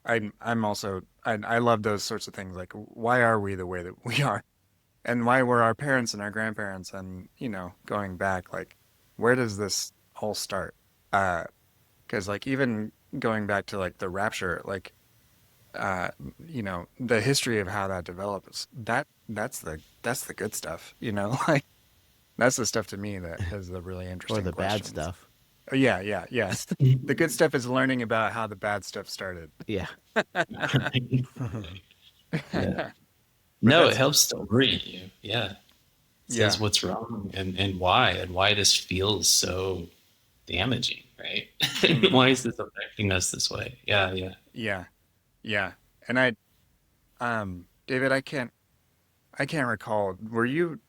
A: I'm also I love those sorts of things. Like why are we the way that we are, and why were our parents and our grandparents, and going back, like where does this all start? Because like even going back to like the rapture, like uh, the history of how that develops, that's the good stuff, like that's the stuff to me that is the really
B: Or
A: interesting
B: the bad
A: questions.
B: stuff.
A: Oh, yeah, yeah, yeah. The good stuff is learning about how the bad stuff started.
B: Yeah.
D: Yeah.
A: But
D: No, it
A: that's,
D: helps to orient you. Yeah. It says
A: yeah.
D: what's wrong and why this feels so damaging, right?
A: Hmm.
D: Why is this affecting us this way? Yeah, yeah.
A: Yeah, yeah. And David, I can't recall. Were you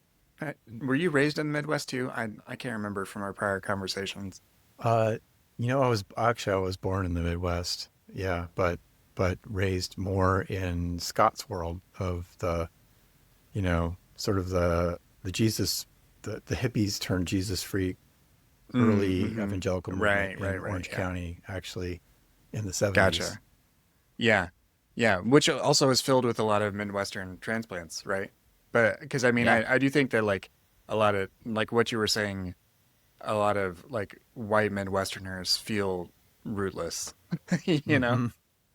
A: raised in the Midwest too? I can't remember from our prior conversations.
C: uh, I was born in the Midwest. Yeah, but raised more in Scott's world of the, sort of the Jesus, the hippies turned Jesus freak early
A: Mm-hmm.
C: evangelical movement
A: Right,
C: in
A: right, right.
C: Orange
A: Yeah.
C: County, actually, in the 70s.
A: Gotcha. Yeah. Yeah. Which also is filled with a lot of Midwestern transplants, right? But because I mean,
B: Yeah.
A: I do think that like a lot of like what you were saying, a lot of like white Midwesterners feel rootless, you know,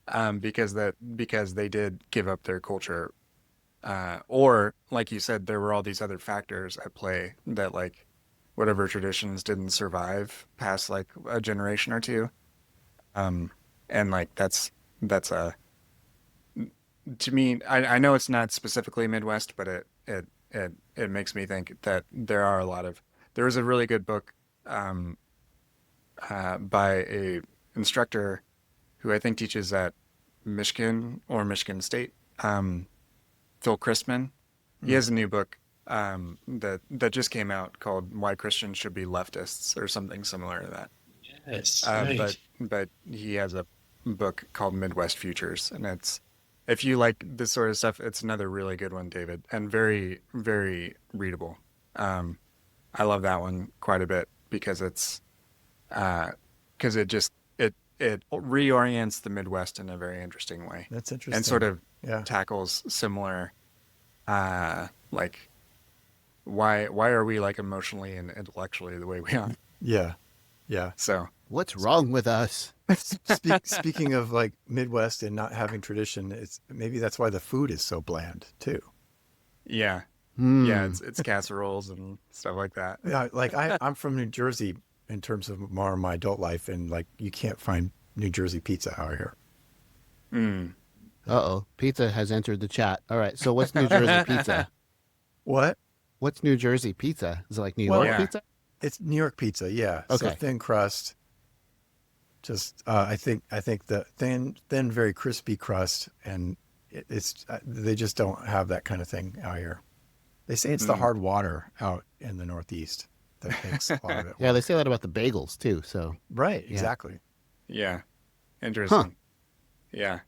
C: Hmm.
A: because they did give up their culture, or like you said, there were all these other factors at play that like whatever traditions didn't survive past like a generation or two, um, and like that's a to me, I know it's not specifically Midwest, but it makes me think that there was a really good book um, by a instructor who I think teaches at Michigan or Michigan State, um, Phil Christman. He has a new book that just came out called "Why Christians Should Be Leftists" or something similar to that.
D: Yes,
A: But
D: right.
A: he has a book called Midwest Futures, and it's if you like this sort of stuff, it's another really good one, David, and very very readable. Um, I love that one quite a bit uh, because it reorients the Midwest in a very interesting way,
C: That's
A: and sort
C: interesting.
A: of
C: Yeah.
A: tackles similar like why are we like emotionally and intellectually the way we are?
C: Yeah. Yeah.
A: So
B: What's wrong with us?
C: Speaking of like Midwest and not having tradition, it's maybe that's why the food is so bland too.
A: yeah, yeah,
B: Hmm.
A: it's casseroles and stuff like that.
C: Yeah, like I'm from New Jersey in terms of more of my adult life, and like you can't find New Jersey pizza out here.
A: Mm.
B: Uh-oh. Pizza has entered the chat. All right. So what's New Jersey pizza?
C: What?
B: What's New Jersey pizza? Is it like New York
C: Well,
A: Yeah.
B: pizza?
C: it's New York pizza, yeah. So
B: Okay.
C: thin crust, just I think the thin, very crispy crust, and it's they just don't have that kind of thing out here. They say it's the
A: Mm.
C: hard water out in the Northeast that makes a lot of it
B: Yeah, they
C: work.
B: say that about the bagels too. So,
C: Right,
B: yeah.
C: exactly.
A: Yeah.
B: Huh.
A: Interesting. Yeah.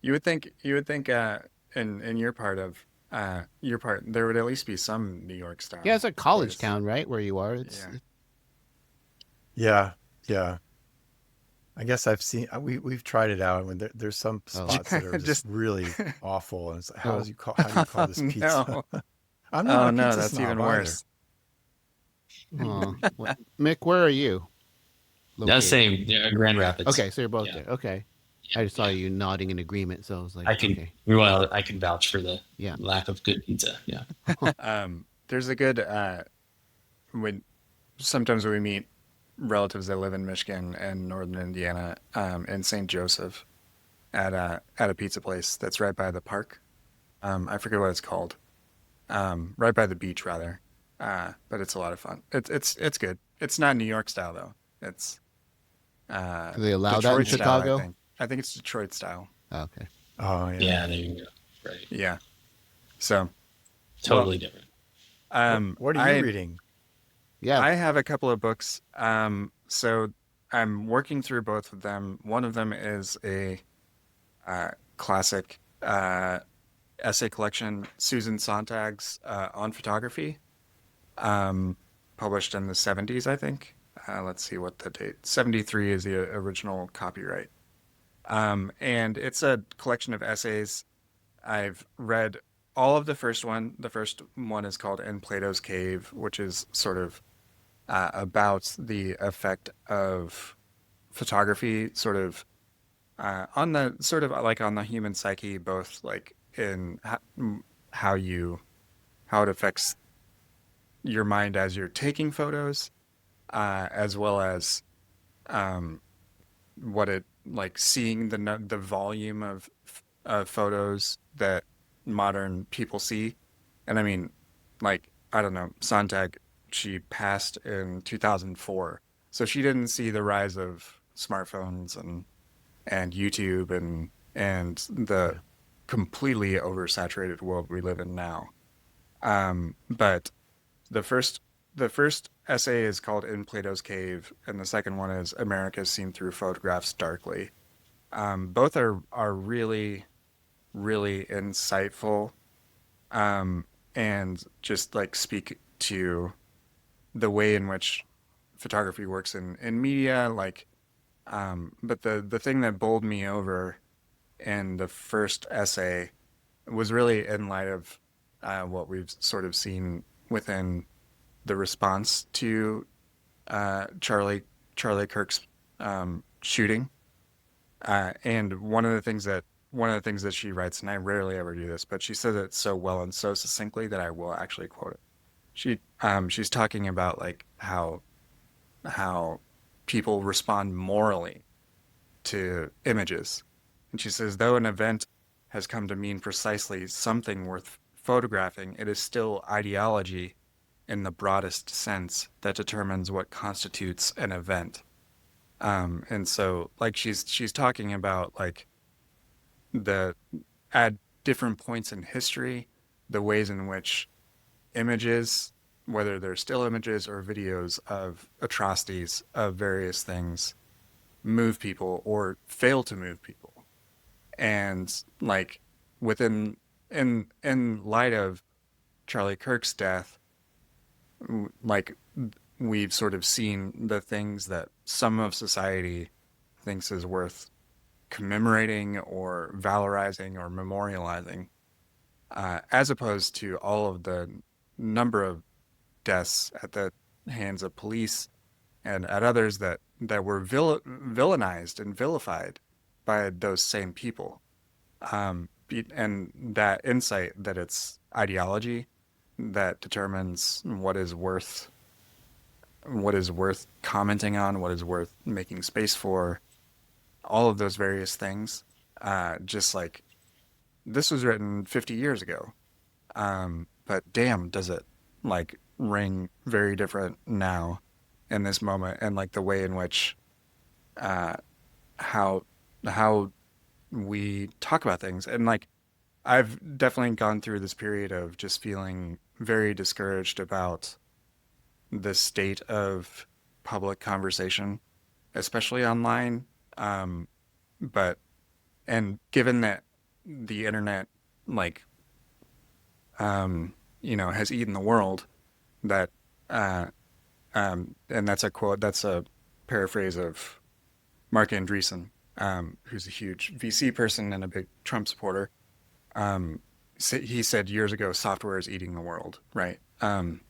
A: You would think in your part there would at least be some New York
B: Yeah,
A: style
B: it's a college
A: place.
B: town, right? Where you are.
A: Yeah.
C: Yeah, yeah. I guess I've seen we've tried it out, and there's some
B: Oh.
C: spots that are just
A: Just
C: really awful. And it's like,
B: Oh.
C: how do you call this pizza?
A: no.
C: I'm not
A: Oh
C: a
A: no,
C: pizza
A: that's
C: snob
A: even
C: either.
A: worse.
B: Oh. Mick, where are you
D: That's
B: located?
D: same. Yeah, Grand Rapids.
B: Okay, so you're both
D: Yeah,
B: there. Okay.
D: yeah,
B: I just saw
D: yeah.
B: you nodding in agreement, so I was like,
D: I can
B: okay.
D: well, I can vouch for the
B: Yeah.
D: lack of good pizza. Yeah.
A: There's a good when sometimes we meet relatives that live in Michigan and northern Indiana, in St. Joseph at a pizza place that's right by the park. I forget what it's called. Right by the beach rather. But it's a lot of fun. It's good. It's not New York style though. It's
B: Do they allow that in
A: Detroit style, I
B: Chicago?
A: think. I think it's Detroit style.
B: Oh, okay.
C: Oh yeah.
D: Yeah, there you go. Right.
A: Yeah. So, well,
D: Totally different.
C: What are you
A: I
C: reading?
B: Yeah.
A: I have a couple of books. So I'm working through both of them. One of them is a classic essay collection, Susan Sontag's on photography, um, published in the 70s, I think. Let's see what the date. 73 is the original copyright. And it's a collection of essays. I've read all of the first one. The first one is called In Plato's Cave, which is sort of about the effect of photography, sort of on the sort of like on the human psyche, both like in how you how it affects your mind as you're taking photos, as well as um, what it like seeing the volume of photos that modern people see. And I mean, like I don't know, Sontag, she passed in 2004, so she didn't see the rise of smartphones and YouTube and the
C: Yeah.
A: completely oversaturated world we live in now. But the first the first essay is called In Plato's Cave, and the second one is America Seen Through Photographs Darkly. Both are really, really insightful, and just like speak to the way in which photography works in media. Like, but the thing that bowled me over in the first essay was really in light of what we've sort of seen within the response to Charlie Kirk's shooting. And one of the things that she writes, and I rarely ever do this, but she says it so well and so succinctly that I will actually quote it. She's talking about like how people respond morally to images, and she says though an event has come to mean precisely something worth photographing, it is still ideology in the broadest sense that determines what constitutes an event. And so like she's talking about like the at different points in history, the ways in which images, whether they're still images or videos of atrocities of various things, move people or fail to move people. And like within in light of Charlie Kirk's death, like we've sort of seen the things that some of society thinks is worth commemorating or valorizing or memorializing, as opposed to all of the number of deaths at the hands of police and at others that were villainized and vilified by those same people. And that insight that it's ideology that determines what is worth commenting on, what is worth making space for, all of those various things. Just like this was written 50 years ago, but damn, does it like ring very different now in this moment, and like the way in which how we talk about things. And like I've definitely gone through this period of just feeling very discouraged about the state of public conversation, especially online. But and given that the internet like has eaten the world, that and that's a quote, that's a paraphrase of Mark Andreessen, who's a huge VC person and a big Trump supporter. He said years ago, software is eating the world, right? And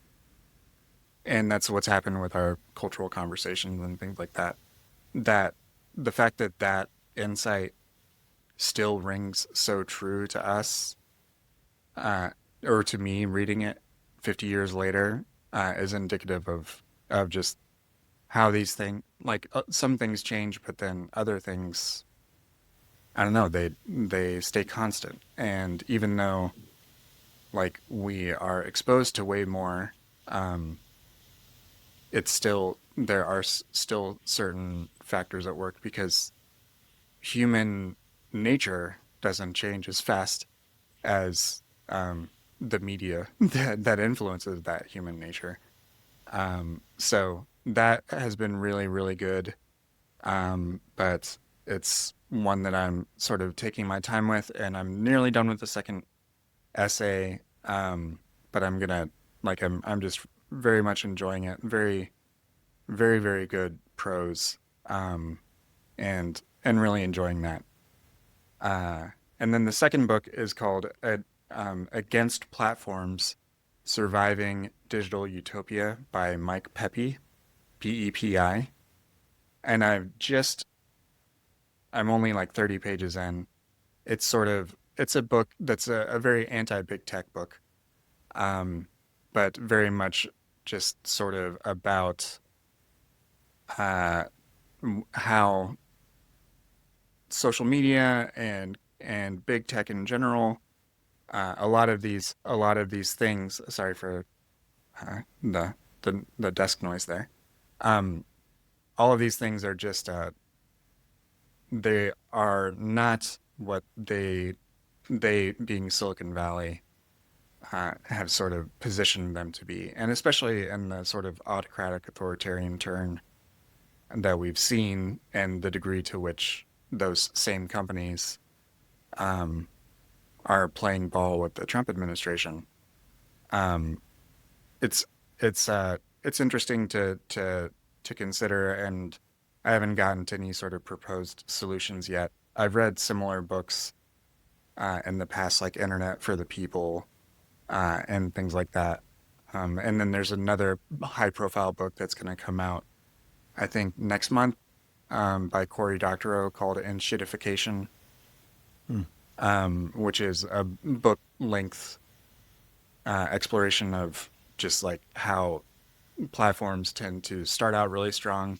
A: that's what's happened with our cultural conversations and things like that. That the fact that that insight still rings so true to us, or to me reading it 50 years later, is indicative of just how these things, like some things change, but then other things, I don't know, they stay constant. And even though like we are exposed to way more, it's still, there are still certain factors at work, because human nature doesn't change as fast as the media that influences that human nature. So that has been really, really good. But it's one that I'm sort of taking my time with, and I'm nearly done with the second essay. But I'm gonna, like, I'm just very much enjoying it. Very, very, very good prose. And really enjoying that. And then the second book is called Against Platforms: Surviving Digital Utopia by Mike Pepi, P-E-P-I. And I'm only like 30 pages in. It's a book that's a very anti-big tech book, but very much just sort of about how social media and big tech in general, a lot of these things. Sorry for the desk noise there. All of these things are just they are not what they being Silicon Valley have sort of positioned them to be, and especially in the sort of autocratic authoritarian turn that we've seen, and the degree to which those same companies um, are playing ball with the Trump administration. Um, it's it's interesting to consider, and I haven't gotten to any sort of proposed solutions yet. I've read similar books in the past, like Internet for the People and things like that. And then there's another high-profile book that's going to come out, I think, next month by Cory Doctorow called Enshittification,
C: Hmm.
A: which is a book-length exploration of just like how platforms tend to start out really strong,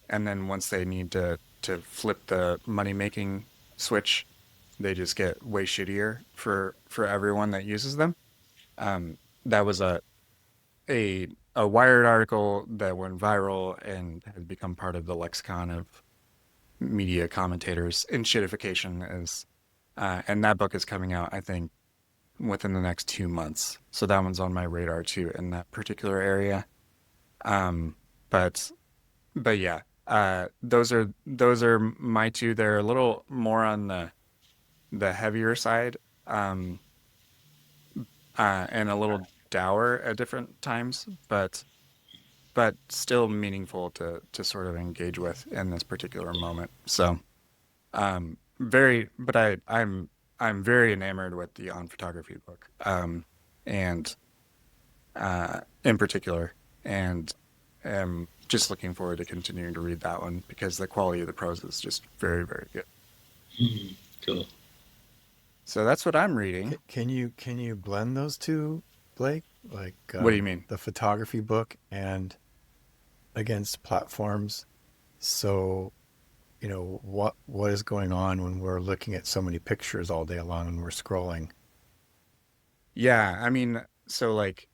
A: and then once they need to flip the money-making switch, they just get way shittier for everyone that uses them. That was a Wired article that went viral and has become part of the lexicon of media commentators. Enshittification is, and that book is coming out, I think, within the next 2 months. So that one's on my radar too in that particular area. Um, but but yeah, those are my two. They're a little more on the heavier side, um, and a little dour at different times, but still meaningful to sort of engage with in this particular moment. So, but I'm very enamored with the On Photography book, and in particular, and am just looking forward to continuing to read that one because the quality of the prose is just very, very good.
D: Cool.
A: So that's what I'm reading.
C: Can you blend those two, Blake? Like,
A: What do you mean?
C: the photography book and against platforms. So, what is going on when we're looking at so many pictures all day long and we're scrolling?
A: Yeah, I mean, so like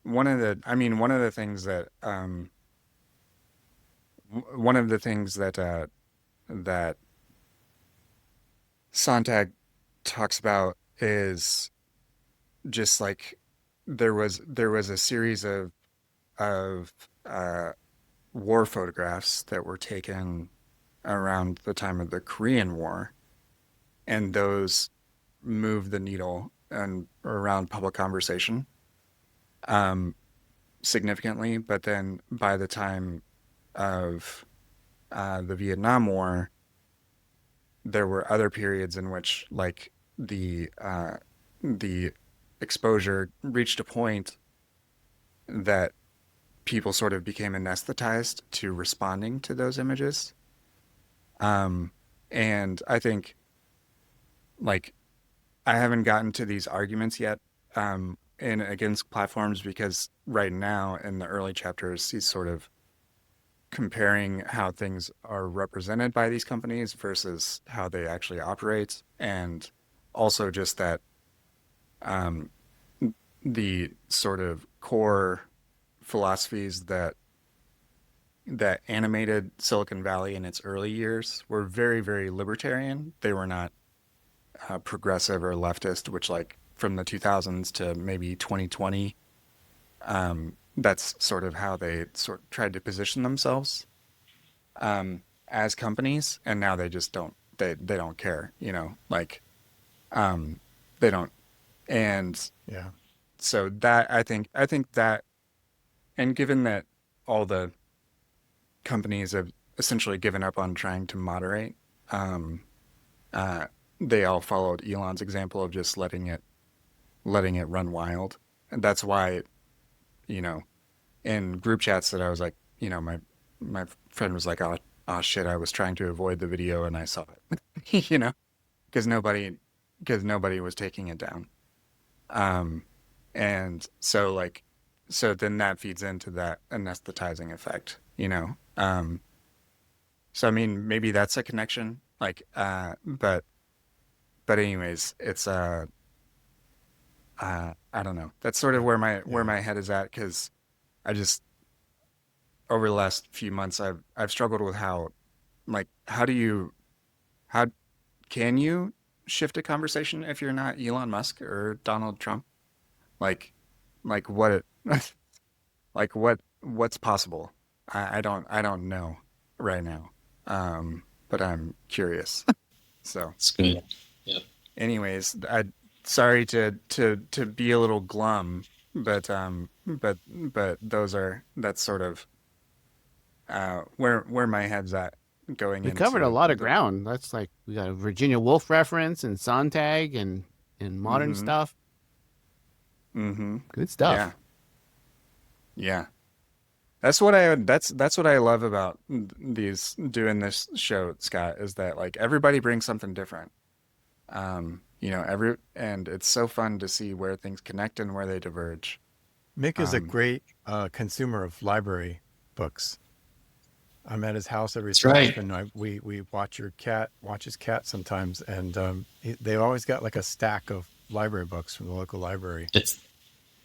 A: one of the things that one of the things that Sontag talks about is just like there was a series of war photographs that were taken around the time of the Korean War, and those moved the needle and around public conversation um, significantly. But then by the time of the Vietnam War, there were other periods in which like the exposure reached a point that people sort of became anesthetized to responding to those images. Um, and I think like I haven't gotten to these arguments yet in against platforms because right now in the early chapters he's sort of comparing how things are represented by these companies versus how they actually operate, and also just that um, the sort of core philosophies that animated Silicon Valley in its early years were very, very libertarian. They were not progressive or leftist, which like from the 2000s to maybe 2020, that's sort of how they sort of tried to position themselves as companies, and now they just don't they don't care, like they don't, and
C: Yeah.
A: so that I think that, and given that all the companies have essentially given up on trying to moderate, um, uh, they all followed Elon's example of just letting it run wild, and that's why you know in group chats that I was like, my friend was like, oh shit, I was trying to avoid the video and I saw it, because nobody was taking it down. Um, and so then that feeds into that anesthetizing effect. So I mean, maybe that's a connection, like, but anyways, it's I don't know. That's sort of where
C: Yeah.
A: my head is at because I just over the last few months I've struggled with like how can you shift a conversation if you're not Elon Musk or Donald Trump? like what it, like what's possible. I don't know right now. But I'm curious. So
D: It's good. Yep.
A: anyways, sorry to be a little glum, but that's sort of where my head's at going
B: We
A: into
B: covered a lot of
A: the
B: ground. That's like we got a Virginia Woolf reference and Sontag and modern
A: mm-hmm,
B: stuff.
A: mm-hmm,
B: Good stuff.
A: yeah, yeah. That's what I love about these doing this show, Scott, is that like everybody brings something different. And it's so fun to see where things connect and where they diverge.
C: Mick is a
A: Um,
C: great consumer of library books. I'm at his house every
D: That's
C: so
D: right.
C: often. We watch his cat sometimes, and they always got like a stack of library books from the local library.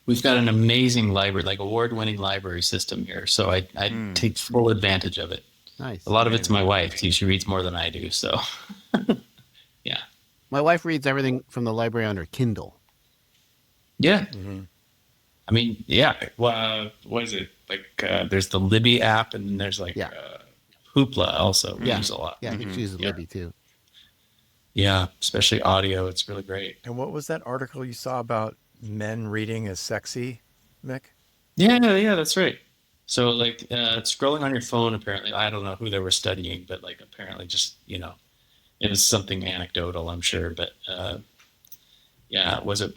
D: We've got an amazing library, like award-winning library system here. So I take full advantage of it.
B: Nice.
D: A lot of it's my
A: amazing.
D: wife. She reads more than I do. So yeah.
B: My wife reads everything from the library on her Kindle.
D: Yeah.
C: Mm-hmm.
D: I mean, yeah. Well, what is it? Like there's the Libby app and then there's like
B: Yeah.
D: Hoopla also. We
B: Yeah.
D: use a lot.
B: Yeah, I think she uses
D: Yeah.
B: Libby too.
D: Yeah, especially audio. It's really great.
C: And what was that article you saw about men reading as sexy, Mick?
D: Yeah, that's right. So like scrolling on your phone, apparently, I don't know who they were studying, but like apparently just, it was something anecdotal, I'm sure. But yeah, was it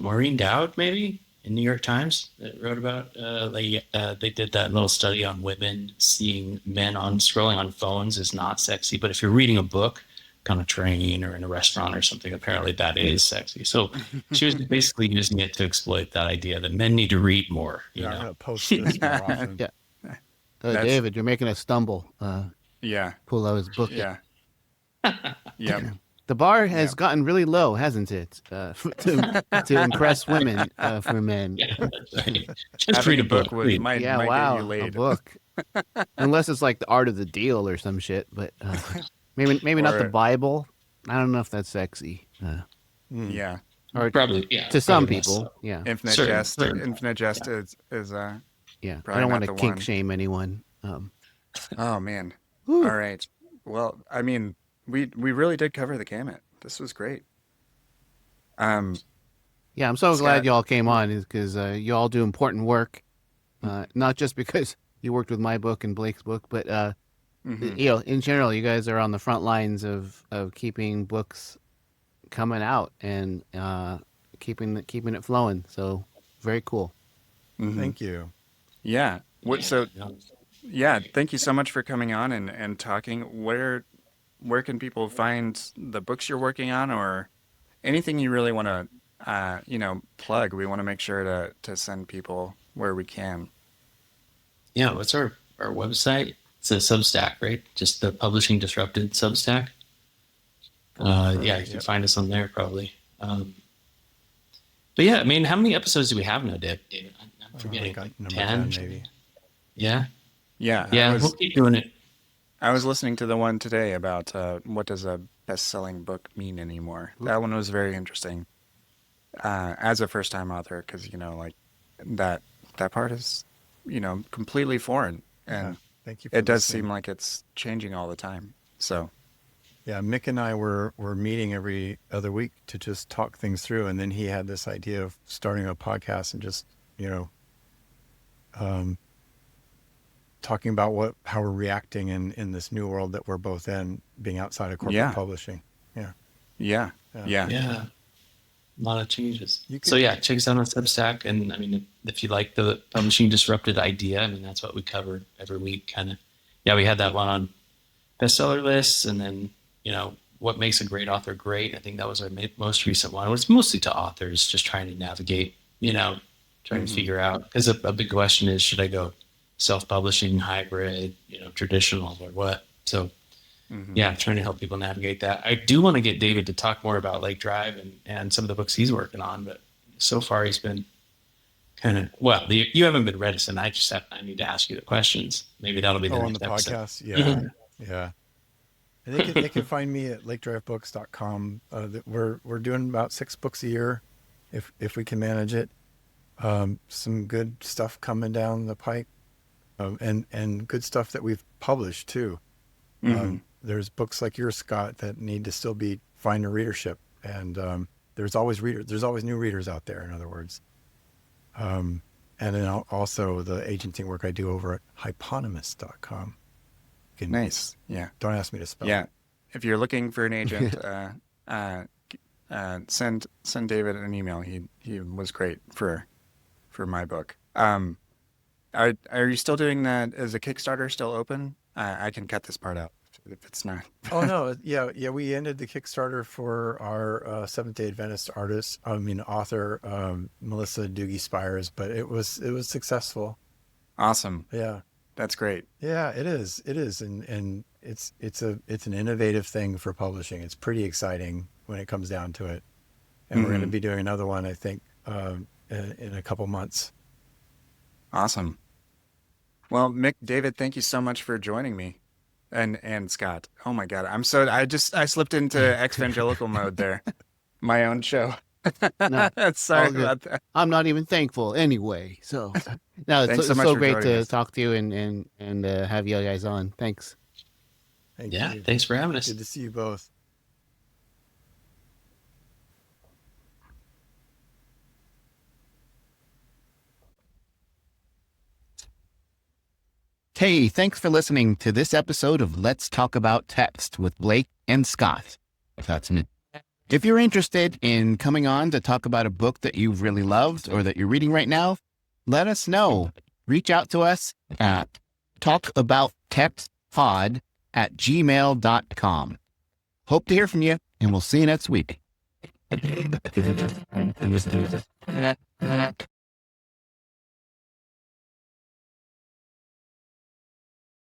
D: Maureen Dowd maybe in New York Times that wrote about they did that little study on women seeing men on scrolling on phones is not sexy, but if you're reading a book on a train or in a restaurant or something, apparently that is sexy. So she was basically using it to exploit that idea that men need to read more.
C: Yeah, I'm going to post this more often.
B: Yeah.
A: That's-
B: David, you're making us stumble.
A: Yeah,
B: Pull out his book.
A: yeah, yep.
B: The bar has
A: Yep.
B: gotten really low, hasn't it? To impress women for men.
D: Yeah, that's right. Just
A: Having
D: read a book. please.
A: might
B: Yeah,
A: get
B: wow,
A: you
B: a
A: laid.
B: book. Unless it's like the Art of the Deal or some shit, but maybe not the
A: Or-
B: Bible. I don't know if that's sexy.
A: Yeah,
B: Or
D: Probably, yeah.
B: to some
D: probably less
B: people,
D: so.
B: yeah,
A: Infinite
D: Certain-
A: Jest.
D: certain-
A: Infinite Jest is
B: yeah. I
A: Probably
B: don't
A: not
B: want to
A: the
B: kink
A: one.
B: shame anyone.
A: oh man.
B: Whew.
A: All right. Well, I mean, we really did cover the gamut. This was great.
B: Yeah, I'm so
A: Scott-
B: glad y'all came on because you all do important work. Not just because you worked with my book and Blake's book, but
A: mhm.
B: in general, you guys are on the front lines of keeping books coming out and keeping it flowing. So very cool.
A: Mhm.
C: Thank you.
A: Yeah. So
D: Yeah.
A: yeah, thank you so much for coming on and talking. Where can people find the books you're working on or anything you really want to plug? We want to make sure to send people where we can.
D: Yeah, what's our website? It's a Substack, right? Just the Publishing Disrupted Substack. Yeah, you can
C: Yep.
D: find us on there probably. But yeah, I mean, how many episodes do we have now, David? I'm forgetting.
C: Like number
D: 10?
C: 10 maybe.
D: Yeah,
A: Yeah,
D: yeah. We'll keep doing it.
A: I was listening to the one today about what does a best-selling book mean anymore. That one was very interesting. As a first-time author, because like that part is completely foreign,
C: Yeah.
A: and
C: Thank you for
A: it does
C: listening.
A: seem like it's changing all the time. So
C: Yeah, Mick and I were meeting every other week to just talk things through, and then he had this idea of starting a podcast and just talking about how we're reacting in this new world that we're both in, being outside of corporate
A: Yeah.
C: publishing. Yeah,
A: yeah,
C: Yeah.
D: Yeah, a lot of changes.
C: You could-
D: So yeah, check us out on Substack, and I mean, if you like the Publishing Disrupted idea, I mean, that's what we cover every week. Kind of. Yeah, we had that one on bestseller lists, and then what makes a great author great. I think that was our most recent one. It was mostly to authors just trying to navigate, trying to figure out, because a big question is, should I go self-publishing, hybrid, traditional, or what? So yeah, trying to help people navigate that. I do want to get David to talk more about Lake Drive and some of the books he's working on, but so far he's been kind of, you haven't been reticent. I need to ask you the questions. Maybe that'll be the
C: on
D: next
C: the
D: episode.
C: podcast. Yeah, yeah. And they can find me at lakedrivebooks.com. We're doing about 6 books a year, if we can manage it. Some good stuff coming down the pike, and good stuff that we've published too. There's books like yours, Scott, that need to still find a readership, and there's always new readers out there. In other words, and then also the agenting work I do over at hyponymous.com.
A: Nice. Yeah.
C: Don't ask me to spell.
A: Yeah. If you're looking for an agent, send David an email. He was great for my book. Are you still doing that? Is the Kickstarter still open? I can cut this part out if it's not.
C: Oh no, yeah. We ended the Kickstarter for our Seventh-day Adventist author, Melissa Doogie Spires, but it was successful.
A: Awesome.
C: Yeah,
A: that's great.
C: Yeah, it is, and it's an innovative thing for publishing. It's pretty exciting when it comes down to it, and we're going to be doing another one, I think, in a couple months.
A: Awesome. Well, Mick, David, thank you so much for joining me. And Scott. Oh my God. I slipped into evangelical mode there. My own show.
B: No,
A: sorry about that.
B: I'm not even thankful anyway. So no, it's so great to talk to you and have you guys on. Thanks.
C: Thank you.
D: Thanks for having us.
C: Good to see you both.
E: Hey, thanks for listening to this episode of Let's Talk About Text with Blake and Scott. If you're interested in coming on to talk about a book that you've really loved or that you're reading right now, let us know. Reach out to us at talkabouttextpod@gmail.com. Hope to hear from you, and we'll see you next week.